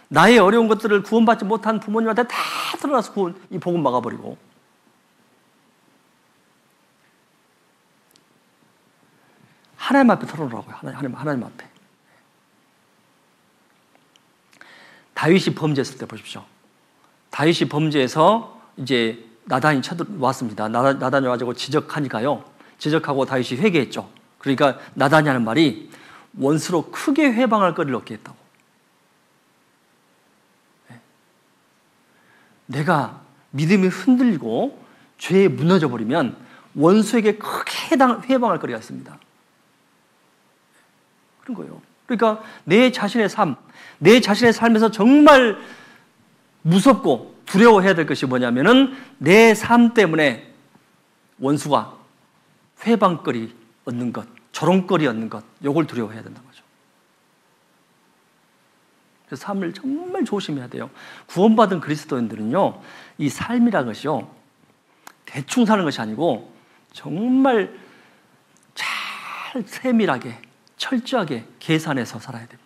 나의 어려운 것들을 구원받지 못한 부모님한테 다 드러나서 이 복음 막아버리고. 하나님 앞에 털어놓으라고요. 하나님 앞에. 다윗이 범죄했을 때 보십시오. 다윗이 범죄해서 이제 나단이 쳐들어왔습니다. 나단이 와가지고 지적하고 다윗이 회개했죠. 그러니까 나단이 하는 말이 원수로 크게 회방할 거리를 얻게 했다고. 내가 믿음이 흔들리고 죄에 무너져 버리면 원수에게 크게 회방할 거리가 있습니다. 그런 거예요. 그러니까 내 자신의 삶에서 정말 무섭고 두려워해야 될 것이 뭐냐면은 내 삶 때문에 원수가 회방거리 얻는 것, 조롱거리 얻는 것, 요걸 두려워해야 된다는 거죠. 그래서 삶을 정말 조심해야 돼요. 구원받은 그리스도인들은요, 이 삶이라는 것이요, 대충 사는 것이 아니고 정말 잘 세밀하게 철저하게 계산해서 살아야 됩니다.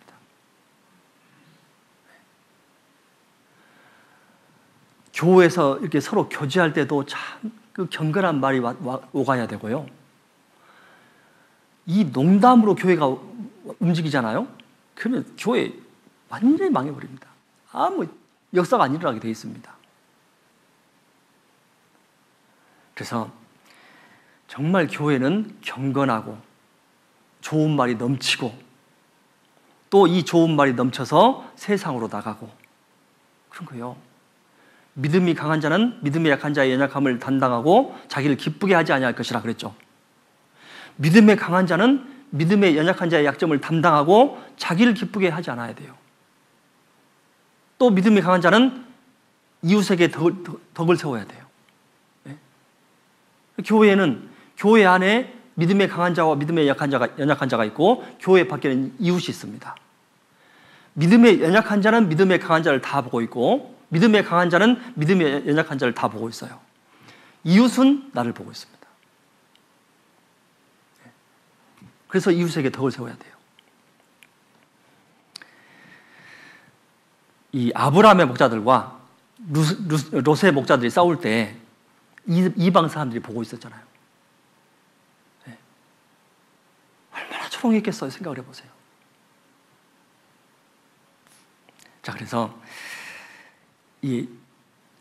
교회에서 이렇게 서로 교제할 때도 참 그 경건한 말이 오가야 되고요. 이 농담으로 교회가 움직이잖아요. 그러면 교회 완전히 망해버립니다. 아무 역사가 안 일어나게 되어 있습니다. 그래서 정말 교회는 경건하고 좋은 말이 넘치고 또 이 좋은 말이 넘쳐서 세상으로 나가고 그런 거예요. 믿음이 강한 자는 믿음이 약한 자의 연약함을 담당하고 자기를 기쁘게 하지 아니할 것이라 그랬죠. 믿음에 강한 자는 믿음의 연약한 자의 약점을 담당하고 자기를 기쁘게 하지 않아야 돼요. 또 믿음이 강한 자는 이웃에게 덕을 세워야 돼요. 네? 교회는 교회 안에 믿음의 강한 자와 믿음의 연약한 자가 있고 교회 밖에는 이웃이 있습니다. 믿음의 연약한 자는 믿음의 강한 자를 다 보고 있고 믿음의 강한 자는 믿음의 연약한 자를 다 보고 있어요. 이웃은 나를 보고 있습니다. 그래서 이웃에게 덕을 세워야 돼요. 이 아브라함의 목자들과 롯의 목자들이 싸울 때 이방 사람들이 보고 있었잖아요. 네. 얼마나 조롱했겠어요. 생각을 해보세요. 자, 그래서 이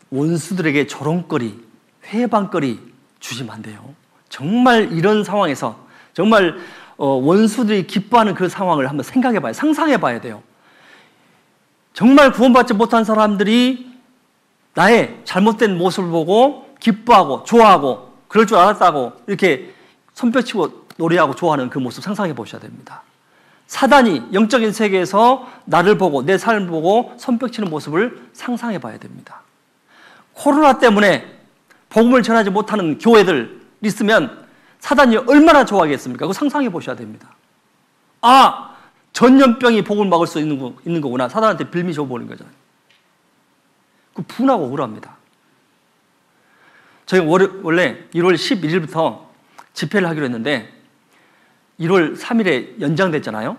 원수들에게 조롱거리, 회방거리 주시면 안 돼요. 정말 이런 상황에서 정말 원수들이 기뻐하는 그 상황을 한번 생각해봐요. 상상해봐야 돼요. 정말 구원받지 못한 사람들이 나의 잘못된 모습을 보고 기뻐하고 좋아하고 그럴 줄 알았다고 이렇게 손뼉치고 노래하고 좋아하는 그 모습 상상해 보셔야 됩니다. 사단이 영적인 세계에서 나를 보고 내 삶을 보고 손뼉치는 모습을 상상해 봐야 됩니다. 코로나 때문에 복음을 전하지 못하는 교회들 있으면 사단이 얼마나 좋아하겠습니까? 그거 상상해 보셔야 됩니다. 아, 전염병이 복음을 막을 수 있는 거구나. 사단한테 빌미 줘보는 거잖아요. 그 분하고 억울합니다. 저희 원래 1월 11일부터 집회를 하기로 했는데 1월 3일에 연장됐잖아요.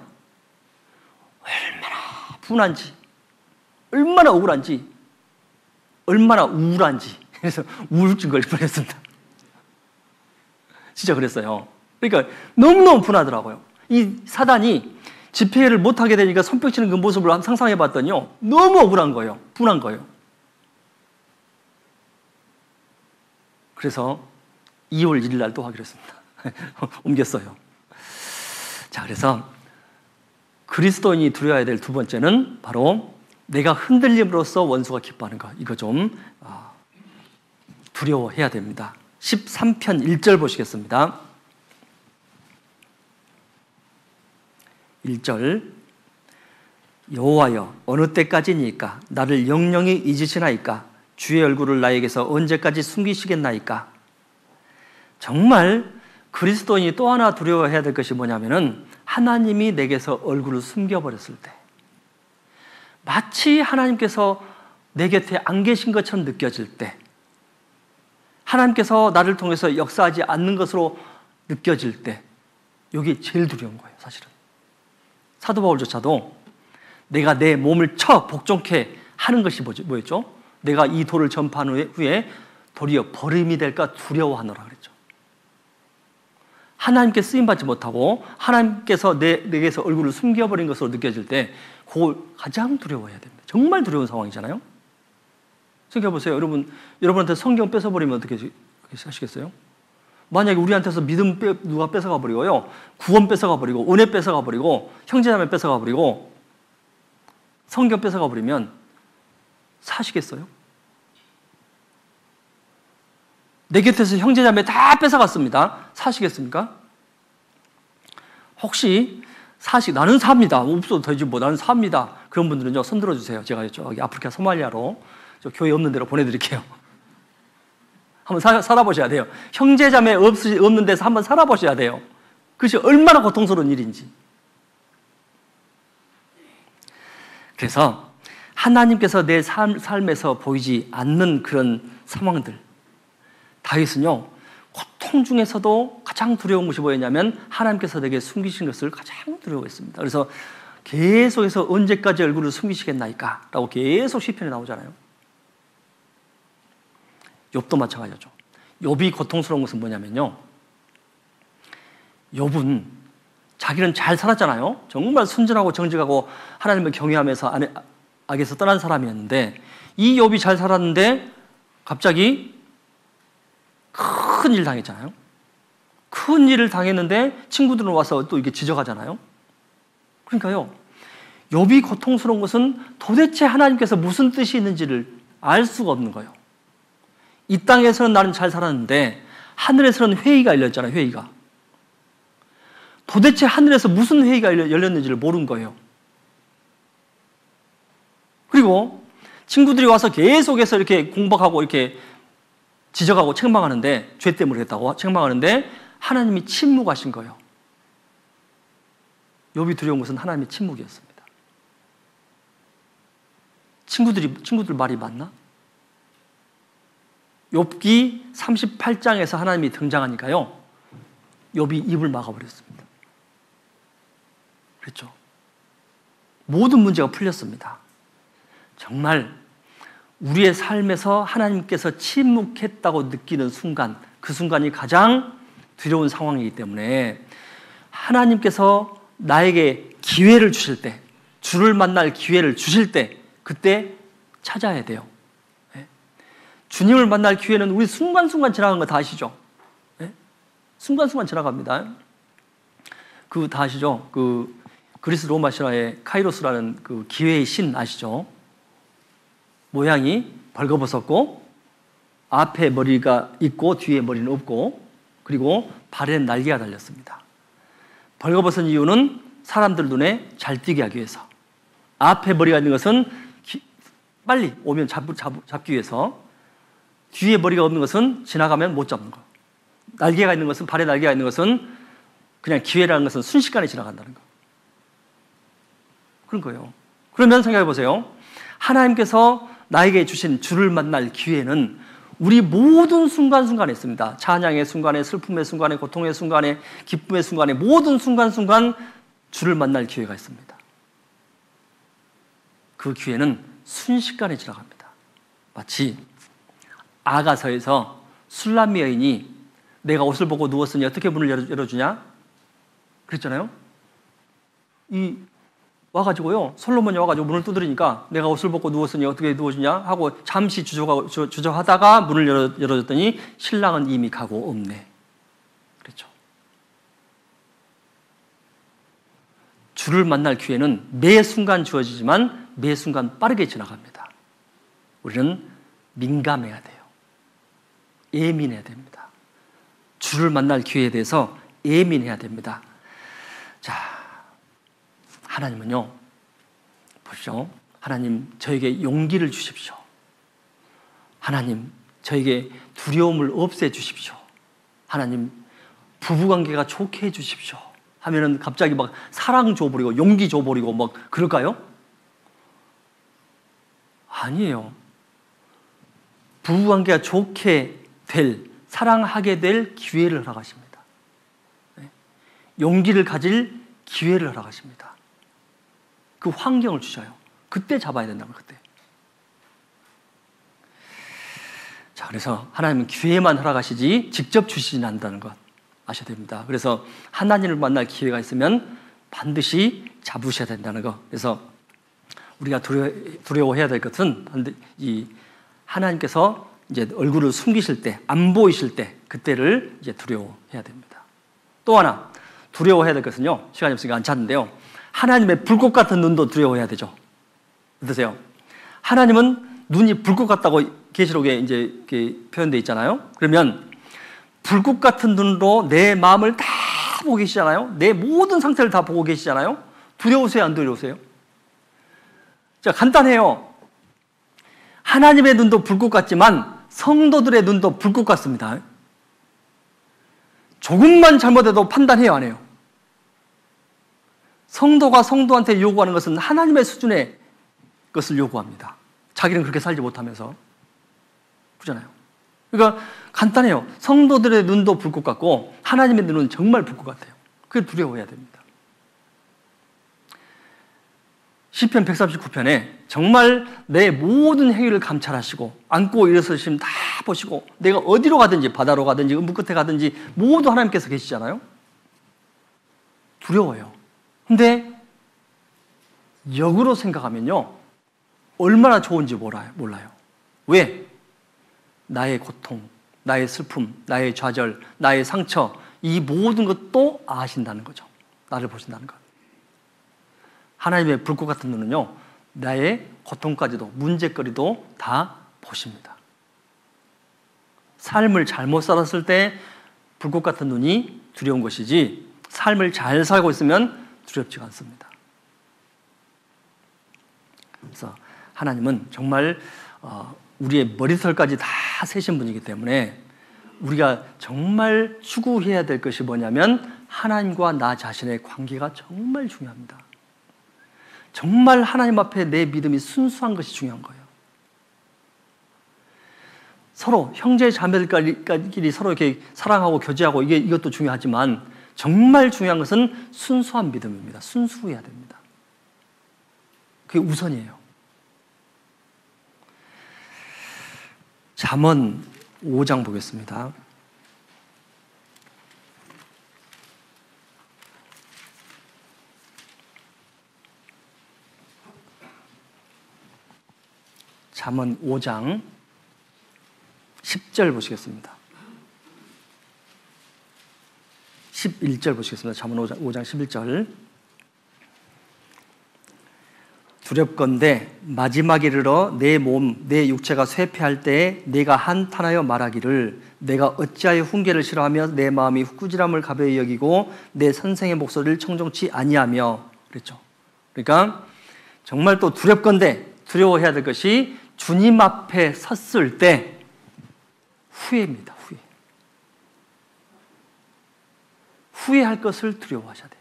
얼마나 분한지, 얼마나 억울한지, 얼마나 우울한지. 그래서 우울증 걸릴 뻔했습니다. 진짜 그랬어요. 그러니까 너무너무 분하더라고요. 이 사단이 집회를 못하게 되니까 손뼉치는 그 모습을 상상해 봤더니요, 너무 억울한 거예요. 분한 거예요. 그래서 2월 1일 날 또 하기로 했습니다. 옮겼어요. 자, 그래서 그리스도인이 두려워야 될 두 번째는 바로 내가 흔들림으로써 원수가 기뻐하는 것. 이거 좀 두려워해야 됩니다. 13편 1절 보시겠습니다. 1절 여호와여 어느 때까지니까 나를 영영히 잊으시나이까 주의 얼굴을 나에게서 언제까지 숨기시겠나이까. 정말 그리스도인이 또 하나 두려워해야 될 것이 뭐냐면은 하나님이 내게서 얼굴을 숨겨버렸을 때, 마치 하나님께서 내 곁에 안 계신 것처럼 느껴질 때, 하나님께서 나를 통해서 역사하지 않는 것으로 느껴질 때, 이게 제일 두려운 거예요. 사실은 사도 바울조차도 내가 내 몸을 쳐 복종케 하는 것이 뭐였죠? 내가 이 도를 전파한 후에 도리어 버림이 될까 두려워하노라 그랬죠. 하나님께 쓰임받지 못하고 하나님께서 내게서 얼굴을 숨겨버린 것으로 느껴질 때 그걸 가장 두려워해야 됩니다. 정말 두려운 상황이잖아요. 생각해보세요. 여러분한테 성경 뺏어버리면 어떻게 하시겠어요? 만약에 우리한테서 믿음 누가 뺏어가 버리고요, 구원 뺏어가 버리고 은혜 뺏어가 버리고 형제자매 뺏어가 버리고 성경 뺏어가 버리면 사시겠어요? 내 곁에서 형제자매 다 뺏어갔습니다. 사시겠습니까? 혹시 나는 삽니다. 없어도 되지 뭐, 나는 삽니다. 그런 분들은요, 손 들어주세요. 제가 저기 아프리카 소말리아로 저 교회 없는 데로 보내드릴게요. 한번 살아보셔야 돼요. 형제자매 없는 데서 한번 살아보셔야 돼요. 그것이 얼마나 고통스러운 일인지. 그래서 하나님께서 내 삶에서 보이지 않는 그런 상황들, 다윗은요, 고통 중에서도 가장 두려운 것이 뭐였냐면 하나님께서 내게 숨기신 것을 가장 두려워했습니다. 그래서 계속해서 언제까지 얼굴을 숨기시겠나이까? 라고 계속 시편에 나오잖아요. 욥도 마찬가지죠. 욥이 고통스러운 것은 뭐냐면요, 욥은 자기는 잘 살았잖아요. 정말 순전하고 정직하고 하나님을 경외하면서 악에서 떠난 사람이었는데, 이 욥이 잘 살았는데 갑자기 큰 일 당했잖아요. 큰 일을 당했는데 친구들은 와서 또 이게 지적하잖아요. 그러니까요, 욥이 고통스러운 것은 도대체 하나님께서 무슨 뜻이 있는지를 알 수가 없는 거예요. 이 땅에서는 나는 잘 살았는데 하늘에서는 회의가 열렸잖아요. 회의가. 도대체 하늘에서 무슨 회의가 열렸는지를 모르는 거예요. 그리고 친구들이 와서 계속해서 이렇게 공박하고 이렇게 지적하고 책망하는데, 죄 때문에 했다고 책망하는데 하나님이 침묵하신 거예요. 욥이 두려운 것은 하나님의 침묵이었습니다. 친구들 말이 맞나? 욥기 38장에서 하나님이 등장하니까요, 욥이 입을 막아버렸습니다. 그렇죠? 모든 문제가 풀렸습니다. 정말 우리의 삶에서 하나님께서 침묵했다고 느끼는 순간, 그 순간이 가장 두려운 상황이기 때문에 하나님께서 나에게 기회를 주실 때, 주를 만날 기회를 주실 때, 그때 찾아야 돼요. 주님을 만날 기회는 우리 순간순간 지나간 거 다 아시죠? 순간순간 지나갑니다. 그 다 아시죠? 그 그리스 로마 신화의 카이로스라는 그 기회의 신 아시죠? 모양이 벌거벗었고 앞에 머리가 있고 뒤에 머리는 없고 그리고 발에는 날개가 달렸습니다. 벌거벗은 이유는 사람들 눈에 잘 띄게 하기 위해서, 앞에 머리가 있는 것은 빨리 오면 잡기 위해서, 뒤에 머리가 없는 것은 지나가면 못 잡는 거, 날개가 있는 것은, 발에 날개가 있는 것은 그냥 기회라는 것은 순식간에 지나간다는 거, 그런 거예요. 그러면 생각해 보세요. 하나님께서 나에게 주신 주를 만날 기회는 우리 모든 순간순간에 있습니다. 찬양의 순간에, 슬픔의 순간에, 고통의 순간에, 기쁨의 순간에, 모든 순간순간 주를 만날 기회가 있습니다. 그 기회는 순식간에 지나갑니다. 마치 아가서에서 술람미 여인이 내가 옷을 벗고 누웠으니 어떻게 문을 열어주냐? 그랬잖아요. 와가지고요, 솔로몬이 와가지고 문을 두드리니까 내가 옷을 벗고 누웠으니 어떻게 누워주냐 하고 잠시 주저하다가 문을 열어줬더니 신랑은 이미 가고 없네. 그렇죠. 주를 만날 기회는 매 순간 주어지지만 매 순간 빠르게 지나갑니다. 우리는 민감해야 돼요. 예민해야 됩니다. 주를 만날 기회에 대해서 예민해야 됩니다. 자, 하나님은요, 보시죠. 하나님, 저에게 용기를 주십시오. 하나님, 저에게 두려움을 없애 주십시오. 하나님, 부부관계가 좋게 해 주십시오. 하면은 갑자기 막 사랑 줘버리고 용기 줘버리고 막 그럴까요? 아니에요. 부부관계가 좋게 될, 사랑하게 될 기회를 허락하십니다. 용기를 가질 기회를 허락하십니다. 그 환경을 주셔요. 그때 잡아야 된다는 거예요. 그때. 자, 그래서 하나님은 기회만 허락하시지 직접 주시진 않는다는 것 아셔야 됩니다. 그래서 하나님을 만날 기회가 있으면 반드시 잡으셔야 된다는 것. 그래서 우리가 두려워해야 될 것은 이 하나님께서 이제 얼굴을 숨기실 때, 안 보이실 때, 그때를 이제 두려워해야 됩니다. 또 하나 두려워해야 될 것은요, 시간이 없으니까 안 찾는데요, 하나님의 불꽃 같은 눈도 두려워해야 되죠. 어떠세요? 하나님은 눈이 불꽃 같다고 계시록에 이제 이렇게 표현되어 있잖아요. 그러면 불꽃 같은 눈으로 내 마음을 다 보고 계시잖아요. 내 모든 상태를 다 보고 계시잖아요. 두려우세요? 안 두려우세요? 자, 간단해요. 하나님의 눈도 불꽃 같지만 성도들의 눈도 불꽃 같습니다. 조금만 잘못해도 판단해요, 안 해요? 성도가 성도한테 요구하는 것은 하나님의 수준의 것을 요구합니다. 자기는 그렇게 살지 못하면서. 그렇잖아요. 그러니까 간단해요. 성도들의 눈도 불꽃 같고 하나님의 눈은 정말 불꽃 같아요. 그게 두려워해야 됩니다. 시편 139편에 정말 내 모든 행위를 감찰하시고 앉고 일어서시면 다 보시고 내가 어디로 가든지, 바다로 가든지 음부 끝에 가든지 모두 하나님께서 계시잖아요. 두려워요. 근데 역으로 생각하면요, 얼마나 좋은지 몰라요. 왜? 나의 고통, 나의 슬픔, 나의 좌절, 나의 상처, 이 모든 것도 아신다는 거죠. 나를 보신다는 것. 하나님의 불꽃 같은 눈은요, 나의 고통까지도, 문제거리도 다 보십니다. 삶을 잘못 살았을 때 불꽃 같은 눈이 두려운 것이지, 삶을 잘 살고 있으면 두렵지가 않습니다. 그래서 하나님은 정말 우리의 머리털까지 다 세신 분이기 때문에 우리가 정말 추구해야 될 것이 뭐냐면 하나님과 나 자신의 관계가 정말 중요합니다. 정말 하나님 앞에 내 믿음이 순수한 것이 중요한 거예요. 서로 형제 자매들끼리 서로 이렇게 사랑하고 교제하고 이것도 중요하지만 정말 중요한 것은 순수한 믿음입니다. 순수해야 됩니다. 그게 우선이에요. 잠언 5장 보겠습니다. 잠언 5장 10절 보시겠습니다. 11절 보시겠습니다. 잠언 5장 11절. 두렵건대 마지막에 이르러 내 몸, 내 육체가 쇠퇴할 때에 내가 한탄하여 말하기를 내가 어찌하여 훈계를 싫어하며 내 마음이 꾸지람을 가벼이 여기고 내 선생의 목소리를 청종치 아니하며 그랬죠. 그러니까 정말 또 두렵건대 두려워해야 될 것이 주님 앞에 섰을 때 후회입니다. 후회할 것을 두려워하셔야 돼요.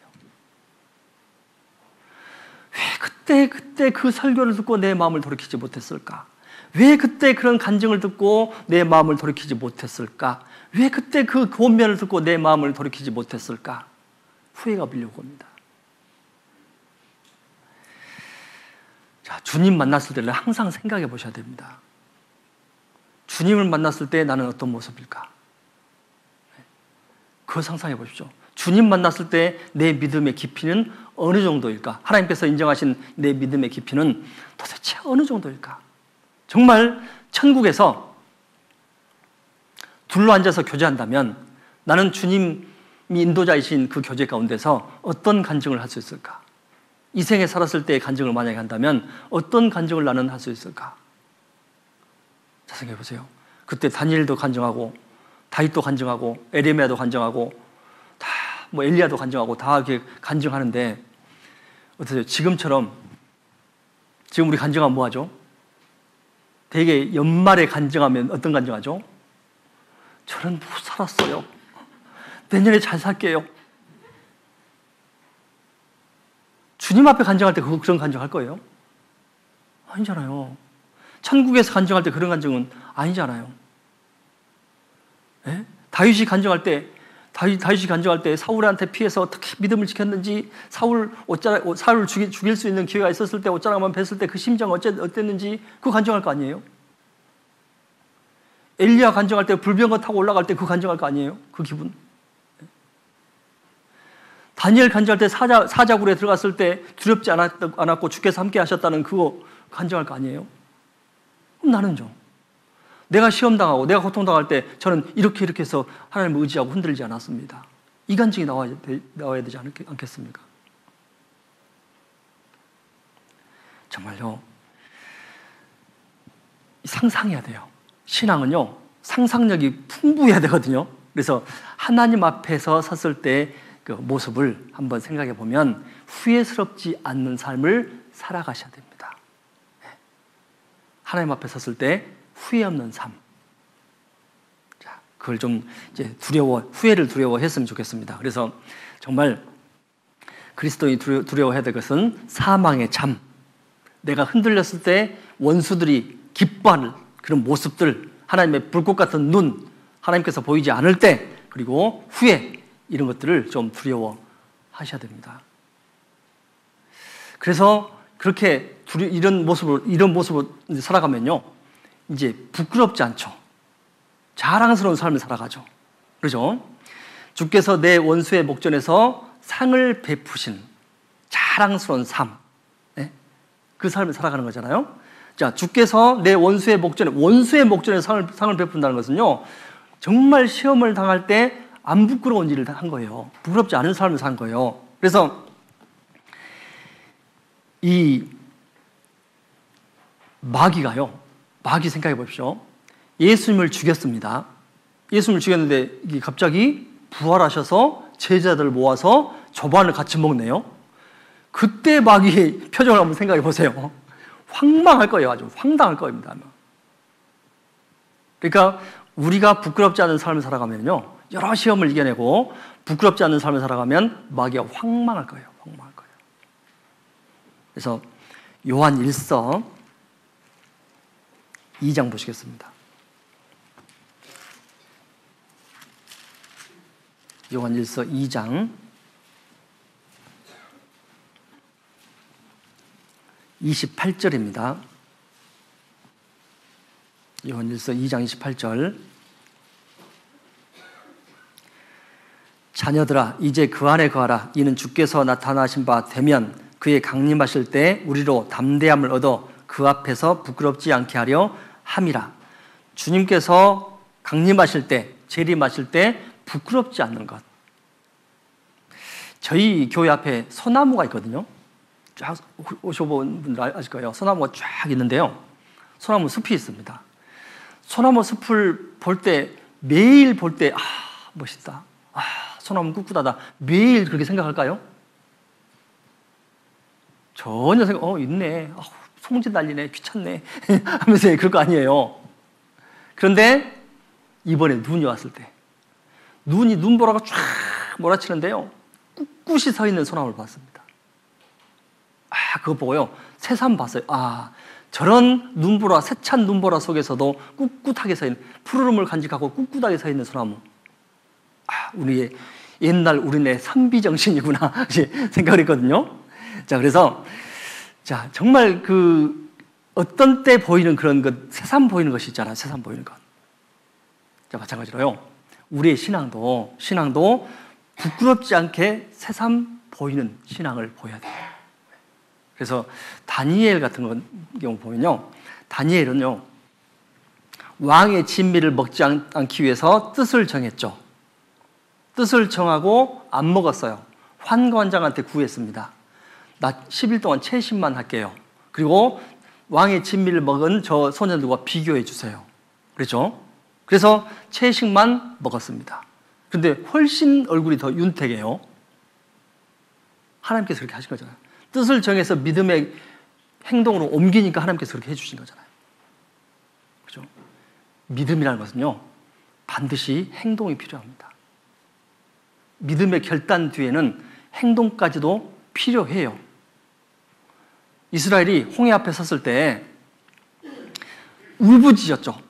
왜 그때 그 설교를 듣고 내 마음을 돌이키지 못했을까? 왜 그때 그런 간증을 듣고 내 마음을 돌이키지 못했을까? 왜 그때 그 권면을 듣고 내 마음을 돌이키지 못했을까? 후회가 밀려고 옵니다. 자, 주님 만났을 때를 항상 생각해 보셔야 됩니다. 주님을 만났을 때 나는 어떤 모습일까? 그거 상상해 보십시오. 주님 만났을 때 내 믿음의 깊이는 어느 정도일까? 하나님께서 인정하신 내 믿음의 깊이는 도대체 어느 정도일까? 정말 천국에서 둘러 앉아서 교제한다면 나는 주님이 인도자이신 그 교제 가운데서 어떤 간증을 할 수 있을까? 이 생에 살았을 때의 간증을 만약에 한다면 어떤 간증을 나는 할 수 있을까? 자, 생각해 보세요. 그때 다니엘도 간증하고 다윗도 간증하고 에레미야도 간증하고 다 뭐 엘리야도 간증하고 다 이렇게 간증하는데 어떠세요? 지금처럼 지금 우리 간증하면 뭐 하죠? 되게 연말에 간증하면 어떤 간증하죠? 저는 못 살았어요. 내년에 잘 살게요. 주님 앞에 간증할 때 그런 간증할 거예요? 아니잖아요. 천국에서 간증할 때 그런 간증은 아니잖아요. 네? 다윗이 간증할 때 사울한테 피해서 어떻게 믿음을 지켰는지 사울을 죽일 수 있는 기회가 있었을 때 옷자락만 뱄을 때 그 심정 어땠는지 그거 간증할 거 아니에요? 엘리야 간증할 때 불병거 타고 올라갈 때 그거 간증할 거 아니에요? 그 기분. 다니엘 간증할 때 사자굴에 들어갔을 때 두렵지 않았고 주께서 함께 하셨다는 그거 간증할 거 아니에요? 그럼 나는요. 내가 시험당하고 내가 고통당할 때 저는 이렇게 해서 하나님을 의지하고 흔들리지 않았습니다. 이 간증이 나와야 되지 않겠습니까? 정말요. 상상해야 돼요. 신앙은요. 상상력이 풍부해야 되거든요. 그래서 하나님 앞에서 섰을 때 그 모습을 한번 생각해 보면 후회스럽지 않는 삶을 살아가셔야 됩니다. 하나님 앞에 섰을 때 후회 없는 삶. 자, 그걸 좀 이제 후회를 두려워했으면 좋겠습니다. 그래서 정말 그리스도인이 두려워해야 될 것은 사망의 잠. 내가 흔들렸을 때 원수들이 기뻐하는 그런 모습들, 하나님의 불꽃 같은 눈, 하나님께서 보이지 않을 때, 그리고 후회, 이런 것들을 좀 두려워하셔야 됩니다. 그래서 그렇게 이런 모습으로 살아가면요, 이제 부끄럽지 않죠. 자랑스러운 삶을 살아가죠. 그렇죠? 주께서 내 원수의 목전에서 상을 베푸신 자랑스러운 삶, 네? 그 삶을 살아가는 거잖아요. 자, 주께서 내 원수의 목전에서 상을 베푼다는 것은요, 정말 시험을 당할 때 안 부끄러운 일을 한 거예요. 부끄럽지 않은 삶을 산 거예요. 그래서 이 마귀 생각해 보십시오. 예수님을 죽였습니다. 예수님을 죽였는데 갑자기 부활하셔서 제자들을 모아서 저반을 같이 먹네요. 그때 마귀의 표정을 한번 생각해 보세요. 황망할 거예요. 아주 황당할 겁니다. 그러니까 우리가 부끄럽지 않은 삶을 살아가면요, 여러 시험을 이겨내고 부끄럽지 않은 삶을 살아가면 마귀가 황망할 거예요. 황망할 거예요. 그래서 요한 1서 2장 보시겠습니다. 요한 1서 2장 28절입니다. 요한 1서 2장 28절. 자녀들아 이제 그 안에 거하라. 이는 주께서 나타나신 바 되면 그의 강림하실 때 우리로 담대함을 얻어 그 앞에서 부끄럽지 않게 하려 함이라. 주님께서 강림하실 때, 재림하실 때 부끄럽지 않는 것. 저희 교회 앞에 소나무가 있거든요. 쫙 오셔본 분들 아실 거예요. 소나무가 쫙 있는데요, 소나무 숲이 있습니다. 소나무 숲을 볼 때, 매일 볼 때, 멋있다, 소나무 꿋꿋하다, 매일 그렇게 생각할까요? 전혀 있네, 송지 날리네, 귀찮네 하면서 그럴 거 아니에요. 그런데 이번에 눈이 왔을 때, 눈이 눈보라가 쫙 몰아치는데요, 꿋꿋이 서 있는 소나무를 봤습니다. 그거 보고요, 새삼 봤어요. 저런 눈보라, 세찬 눈보라 속에서도 꿋꿋하게 서 있는, 푸르름을 간직하고 꿋꿋하게 서 있는 소나무. 우리의 옛날 우리네 선비정신이구나 생각을 했거든요. 자, 그래서 정말 어떤 때 보이는 그런 것, 새삼 보이는 것이 있잖아요. 새삼 보이는 것. 마찬가지로요, 우리의 신앙도 부끄럽지 않게 새삼 보이는 신앙을 보여야 돼요. 그래서 다니엘 같은 경우 보면요, 다니엘은요, 왕의 진미를 먹지 않기 위해서 뜻을 정했죠. 뜻을 정하고 안 먹었어요. 환관장한테 구했습니다. 나 10일 동안 채식만 할게요. 그리고 왕의 진미를 먹은 저 소년들과 비교해 주세요. 그렇죠? 그래서 채식만 먹었습니다. 그런데 훨씬 얼굴이 더 윤택해요. 하나님께서 그렇게 하신 거잖아요. 뜻을 정해서 믿음의 행동으로 옮기니까 하나님께서 그렇게 해주신 거잖아요. 그죠? 믿음이라는 것은요, 반드시 행동이 필요합니다. 믿음의 결단 뒤에는 행동까지도 필요해요. 이스라엘이 홍해 앞에 섰을 때 울부짖었죠.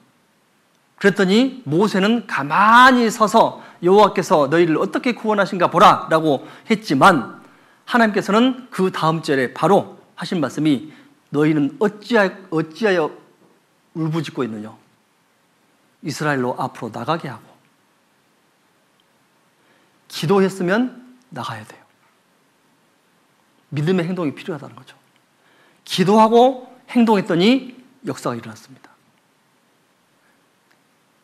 그랬더니 모세는 가만히 서서 여호와께서 너희를 어떻게 구원하신가 보라 라고 했지만, 하나님께서는 그 다음 절에 바로 하신 말씀이, 너희는 어찌하여 울부짖고 있느냐, 이스라엘로 앞으로 나가게 하고. 기도했으면 나가야 돼요. 믿음의 행동이 필요하다는 거죠. 기도하고 행동했더니 역사가 일어났습니다.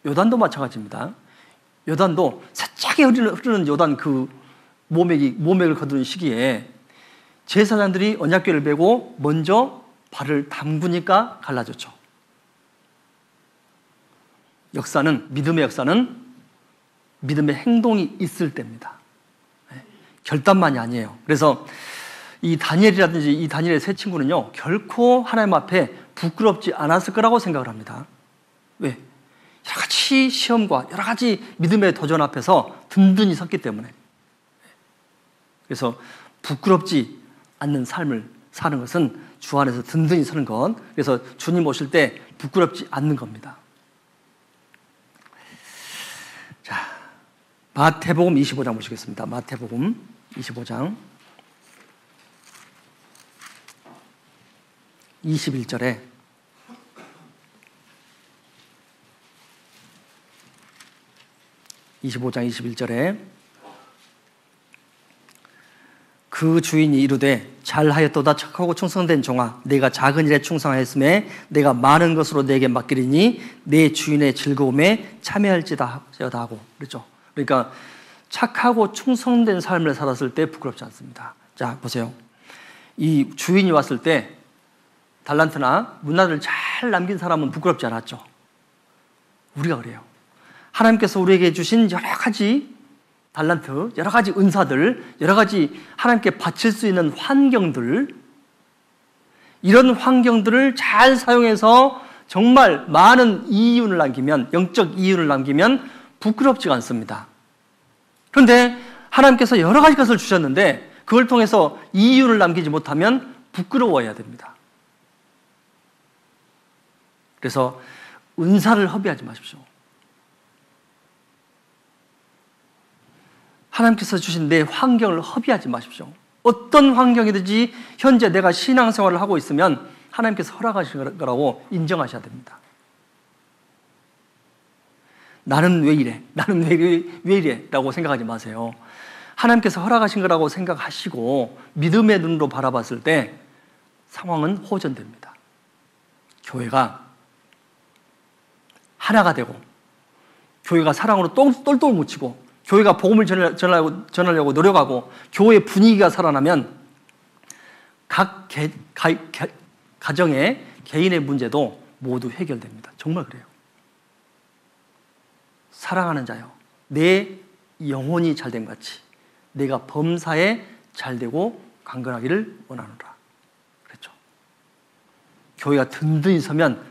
요단도 마찬가지입니다. 요단도 세차게 흐르는 요단 모맥을 거두는 시기에 제사장들이 언약궤를 메고 먼저 발을 담그니까 갈라졌죠. 믿음의 역사는 믿음의 행동이 있을 때입니다. 결단만이 아니에요. 그래서 이 다니엘이라든지 이 다니엘의 세 친구는요, 결코 하나님 앞에 부끄럽지 않았을 거라고 생각을 합니다. 왜? 여러 가지 시험과 여러 가지 믿음의 도전 앞에서 든든히 섰기 때문에. 그래서 부끄럽지 않는 삶을 사는 것은 주 안에서 든든히 서는 것. 그래서 주님 오실 때 부끄럽지 않는 겁니다. 자, 마태복음 25장 보시겠습니다. 마태복음 25장 21절에 그 주인이 이르되 잘하였도다 착하고 충성된 종아, 내가 작은 일에 충성하였음에 내가 많은 것으로 내게 맡기리니 내 주인의 즐거움에 참여할지다 하고 그랬죠. 그러니까 착하고 충성된 삶을 살았을 때 부끄럽지 않습니다. 자, 보세요. 이 주인이 왔을 때 달란트나 문화를 잘 남긴 사람은 부끄럽지 않았죠. 우리가 그래요. 하나님께서 우리에게 주신 여러 가지 달란트, 여러 가지 은사들, 여러 가지 하나님께 바칠 수 있는 환경들, 이런 환경들을 잘 사용해서 정말 많은 이윤을 남기면, 영적 이윤을 남기면 부끄럽지가 않습니다. 그런데 하나님께서 여러 가지 것을 주셨는데 그걸 통해서 이윤을 남기지 못하면 부끄러워해야 됩니다. 그래서 은사를 허비하지 마십시오. 하나님께서 주신 내 환경을 허비하지 마십시오. 어떤 환경이든지 현재 내가 신앙생활을 하고 있으면 하나님께서 허락하신 거라고 인정하셔야 됩니다. 나는 왜 이래? 나는 왜 이래? 라고 생각하지 마세요. 하나님께서 허락하신 거라고 생각하시고 믿음의 눈으로 바라봤을 때 상황은 호전됩니다. 교회가 하나가 되고 교회가 사랑으로 똘똘 뭉치고 교회가 복음을 전하려고 노력하고 교회 분위기가 살아나면 각 가정의 개인의 문제도 모두 해결됩니다. 정말 그래요. 사랑하는 자요, 내 영혼이 잘된 같이 내가 범사에 잘되고 강건하기를 원하노라 그랬죠. 교회가 든든히 서면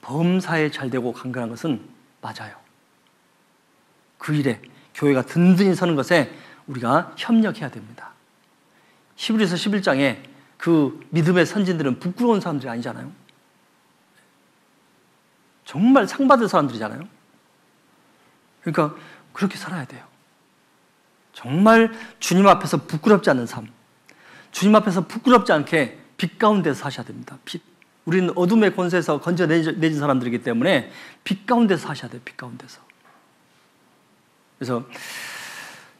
범사에 잘되고 강건한 것은 맞아요. 그 일에 교회가 든든히 서는 것에 우리가 협력해야 됩니다. 히브리서 11장에 그 믿음의 선진들은 부끄러운 사람들이 아니잖아요. 정말 상 받을 사람들이잖아요. 그러니까 그렇게 살아야 돼요. 정말 주님 앞에서 부끄럽지 않는 삶, 주님 앞에서 부끄럽지 않게 빛 가운데서 사셔야 됩니다. 빛. 우리는 어둠의 권세에서 건져내진 사람들이기 때문에 빛 가운데서 사셔야 돼요. 빛 가운데서. 그래서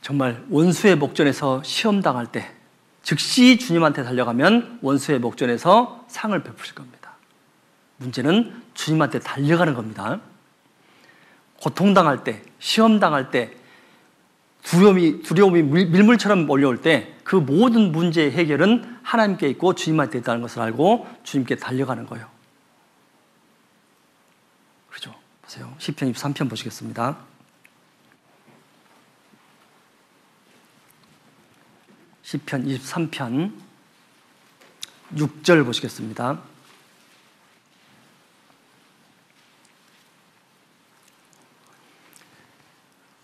정말 원수의 목전에서 시험당할 때 즉시 주님한테 달려가면 원수의 목전에서 상을 베푸실 겁니다. 문제는 주님한테 달려가는 겁니다. 고통당할 때, 시험당할 때, 두려움이 밀물처럼 몰려올 때 그 모든 문제의 해결은 하나님께 있고 주님한테 있다는 것을 알고 주님께 달려가는 거예요. 그렇죠? 보세요. 시편 23편 보시겠습니다. 시편 23편 6절 보시겠습니다.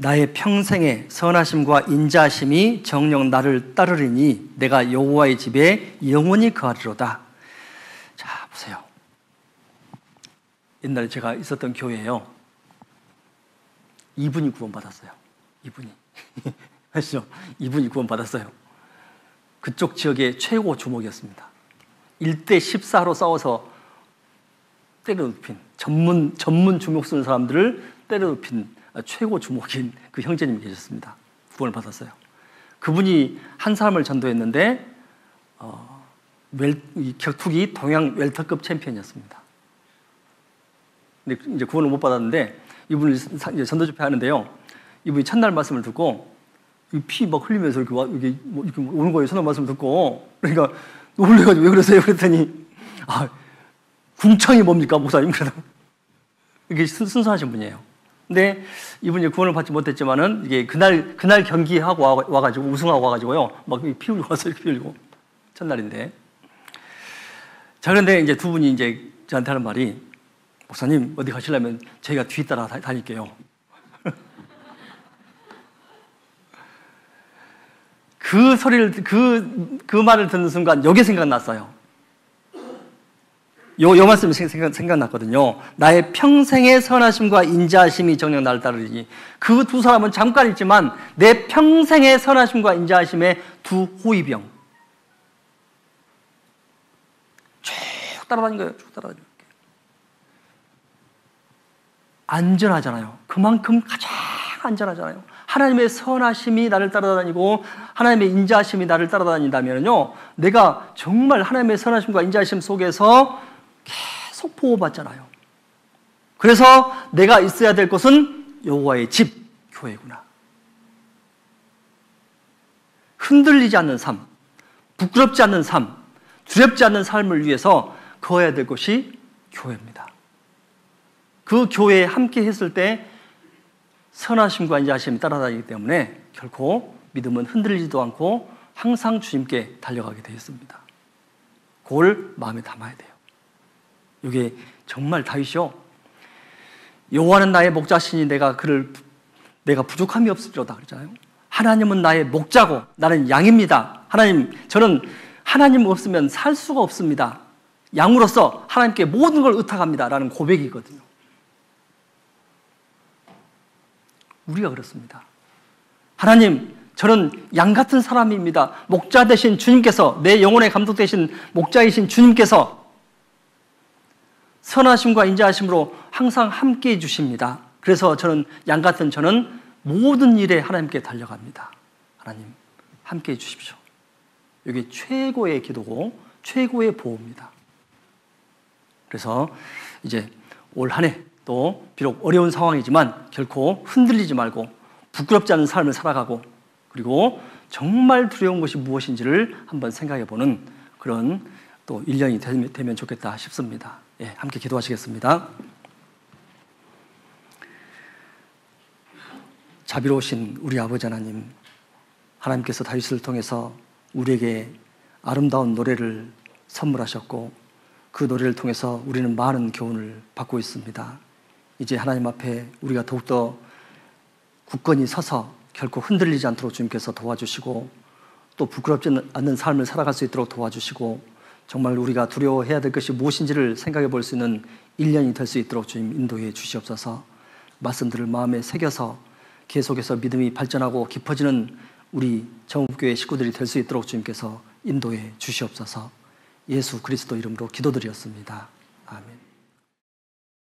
나의 평생의 선하심과 인자하심이 정녕 나를 따르리니 내가 여호와의 집에 영원히 거하리로다. 자, 보세요. 옛날에 제가 있었던 교회예요. 이분이 구원받았어요. 이분이. 아시죠? 이분이 구원받았어요. 그쪽 지역의 최고 주목이었습니다. 1대 14로 싸워서 때려눕힌 전문 주목 쓰는 사람들을 때려눕힌 최고 주목인 그 형제님이 계셨습니다. 구원을 받았어요. 그분이 한 사람을 전도했는데 격투기 동양 웰터급 챔피언이었습니다. 근데 이제 구원을 못 받았는데 이분을 이제 전도 집회하는데요. 이분이 첫날 말씀을 듣고 피 막 흘리면서 이렇게 오는 거예요. 첫날 말씀을 듣고. 그러니까 놀래가지고 왜 그러세요? 그랬더니 궁창이 뭡니까 목사님? 그러다 이게 순수하신 분이에요. 근데 이분이 구원을 받지 못했지만은 이게 그날 경기하고 와가지고 우승하고 와가지고요. 막 피 흘리고 와서 이렇게 피 흘리고 첫날인데. 자, 그런데 이제 두 분이 이제 저한테 하는 말이 목사님 어디 가시려면 저희가 뒤따라 다닐게요. 그 소리를 그 말을 듣는 순간 여기 생각났어요. 요 말씀이 생각났거든요. 나의 평생의 선하심과 인자하심이 정녕 나를 따르리니. 그 두 사람은 잠깐 있지만 내 평생의 선하심과 인자하심의 두 호위병. 쭉 따라다닌 거예요. 쭉 따라다니는 거예요. 안전하잖아요. 그만큼 가장 안전하잖아요. 하나님의 선하심이 나를 따라다니고 하나님의 인자하심이 나를 따라다닌다면요, 내가 정말 하나님의 선하심과 인자하심 속에서 계속 보호받잖아요. 그래서 내가 있어야 될 곳은 여호와의 집, 교회구나. 흔들리지 않는 삶, 부끄럽지 않는 삶, 두렵지 않는 삶을 위해서 거해야 될 곳이 교회입니다. 그 교회에 함께 했을 때 선하심과 인자하심이 따라다니기 때문에 결코 믿음은 흔들리지도 않고 항상 주님께 달려가게 되어 있습니다. 그걸 마음에 담아야 돼요. 이게 정말 다윗이요. 여호와는 나의 목자시니 내가 부족함이 없으리로다 그러잖아요. 하나님은 나의 목자고 나는 양입니다. 하나님, 저는 하나님 없으면 살 수가 없습니다. 양으로서 하나님께 모든 걸 의탁합니다. 라는 고백이거든요. 우리가 그렇습니다. 하나님, 저는 양 같은 사람입니다. 목자 되신 주님께서, 내 영혼의 감독 되신 목자이신 주님께서 선하심과 인자하심으로 항상 함께 해주십니다. 그래서 양 같은 저는 모든 일에 하나님께 달려갑니다. 하나님, 함께 해주십시오. 이게 최고의 기도고 최고의 보호입니다. 그래서 이제 올 한 해 또 비록 어려운 상황이지만 결코 흔들리지 말고 부끄럽지 않은 삶을 살아가고, 그리고 정말 두려운 것이 무엇인지를 한번 생각해보는 그런 또 1년이 되면 좋겠다 싶습니다. 예, 함께 기도하시겠습니다. 자비로우신 우리 아버지 하나님, 하나님께서 다윗을 통해서 우리에게 아름다운 노래를 선물하셨고 그 노래를 통해서 우리는 많은 교훈을 받고 있습니다. 이제 하나님 앞에 우리가 더욱더 굳건히 서서 결코 흔들리지 않도록 주님께서 도와주시고, 또 부끄럽지 않는 삶을 살아갈 수 있도록 도와주시고, 정말 우리가 두려워해야 될 것이 무엇인지를 생각해 볼 수 있는 1년이 될 수 있도록 주님 인도해 주시옵소서. 말씀들을 마음에 새겨서 계속해서 믿음이 발전하고 깊어지는 우리 정읍교회 식구들이 될 수 있도록 주님께서 인도해 주시옵소서. 예수 그리스도 이름으로 기도드렸습니다. 아멘.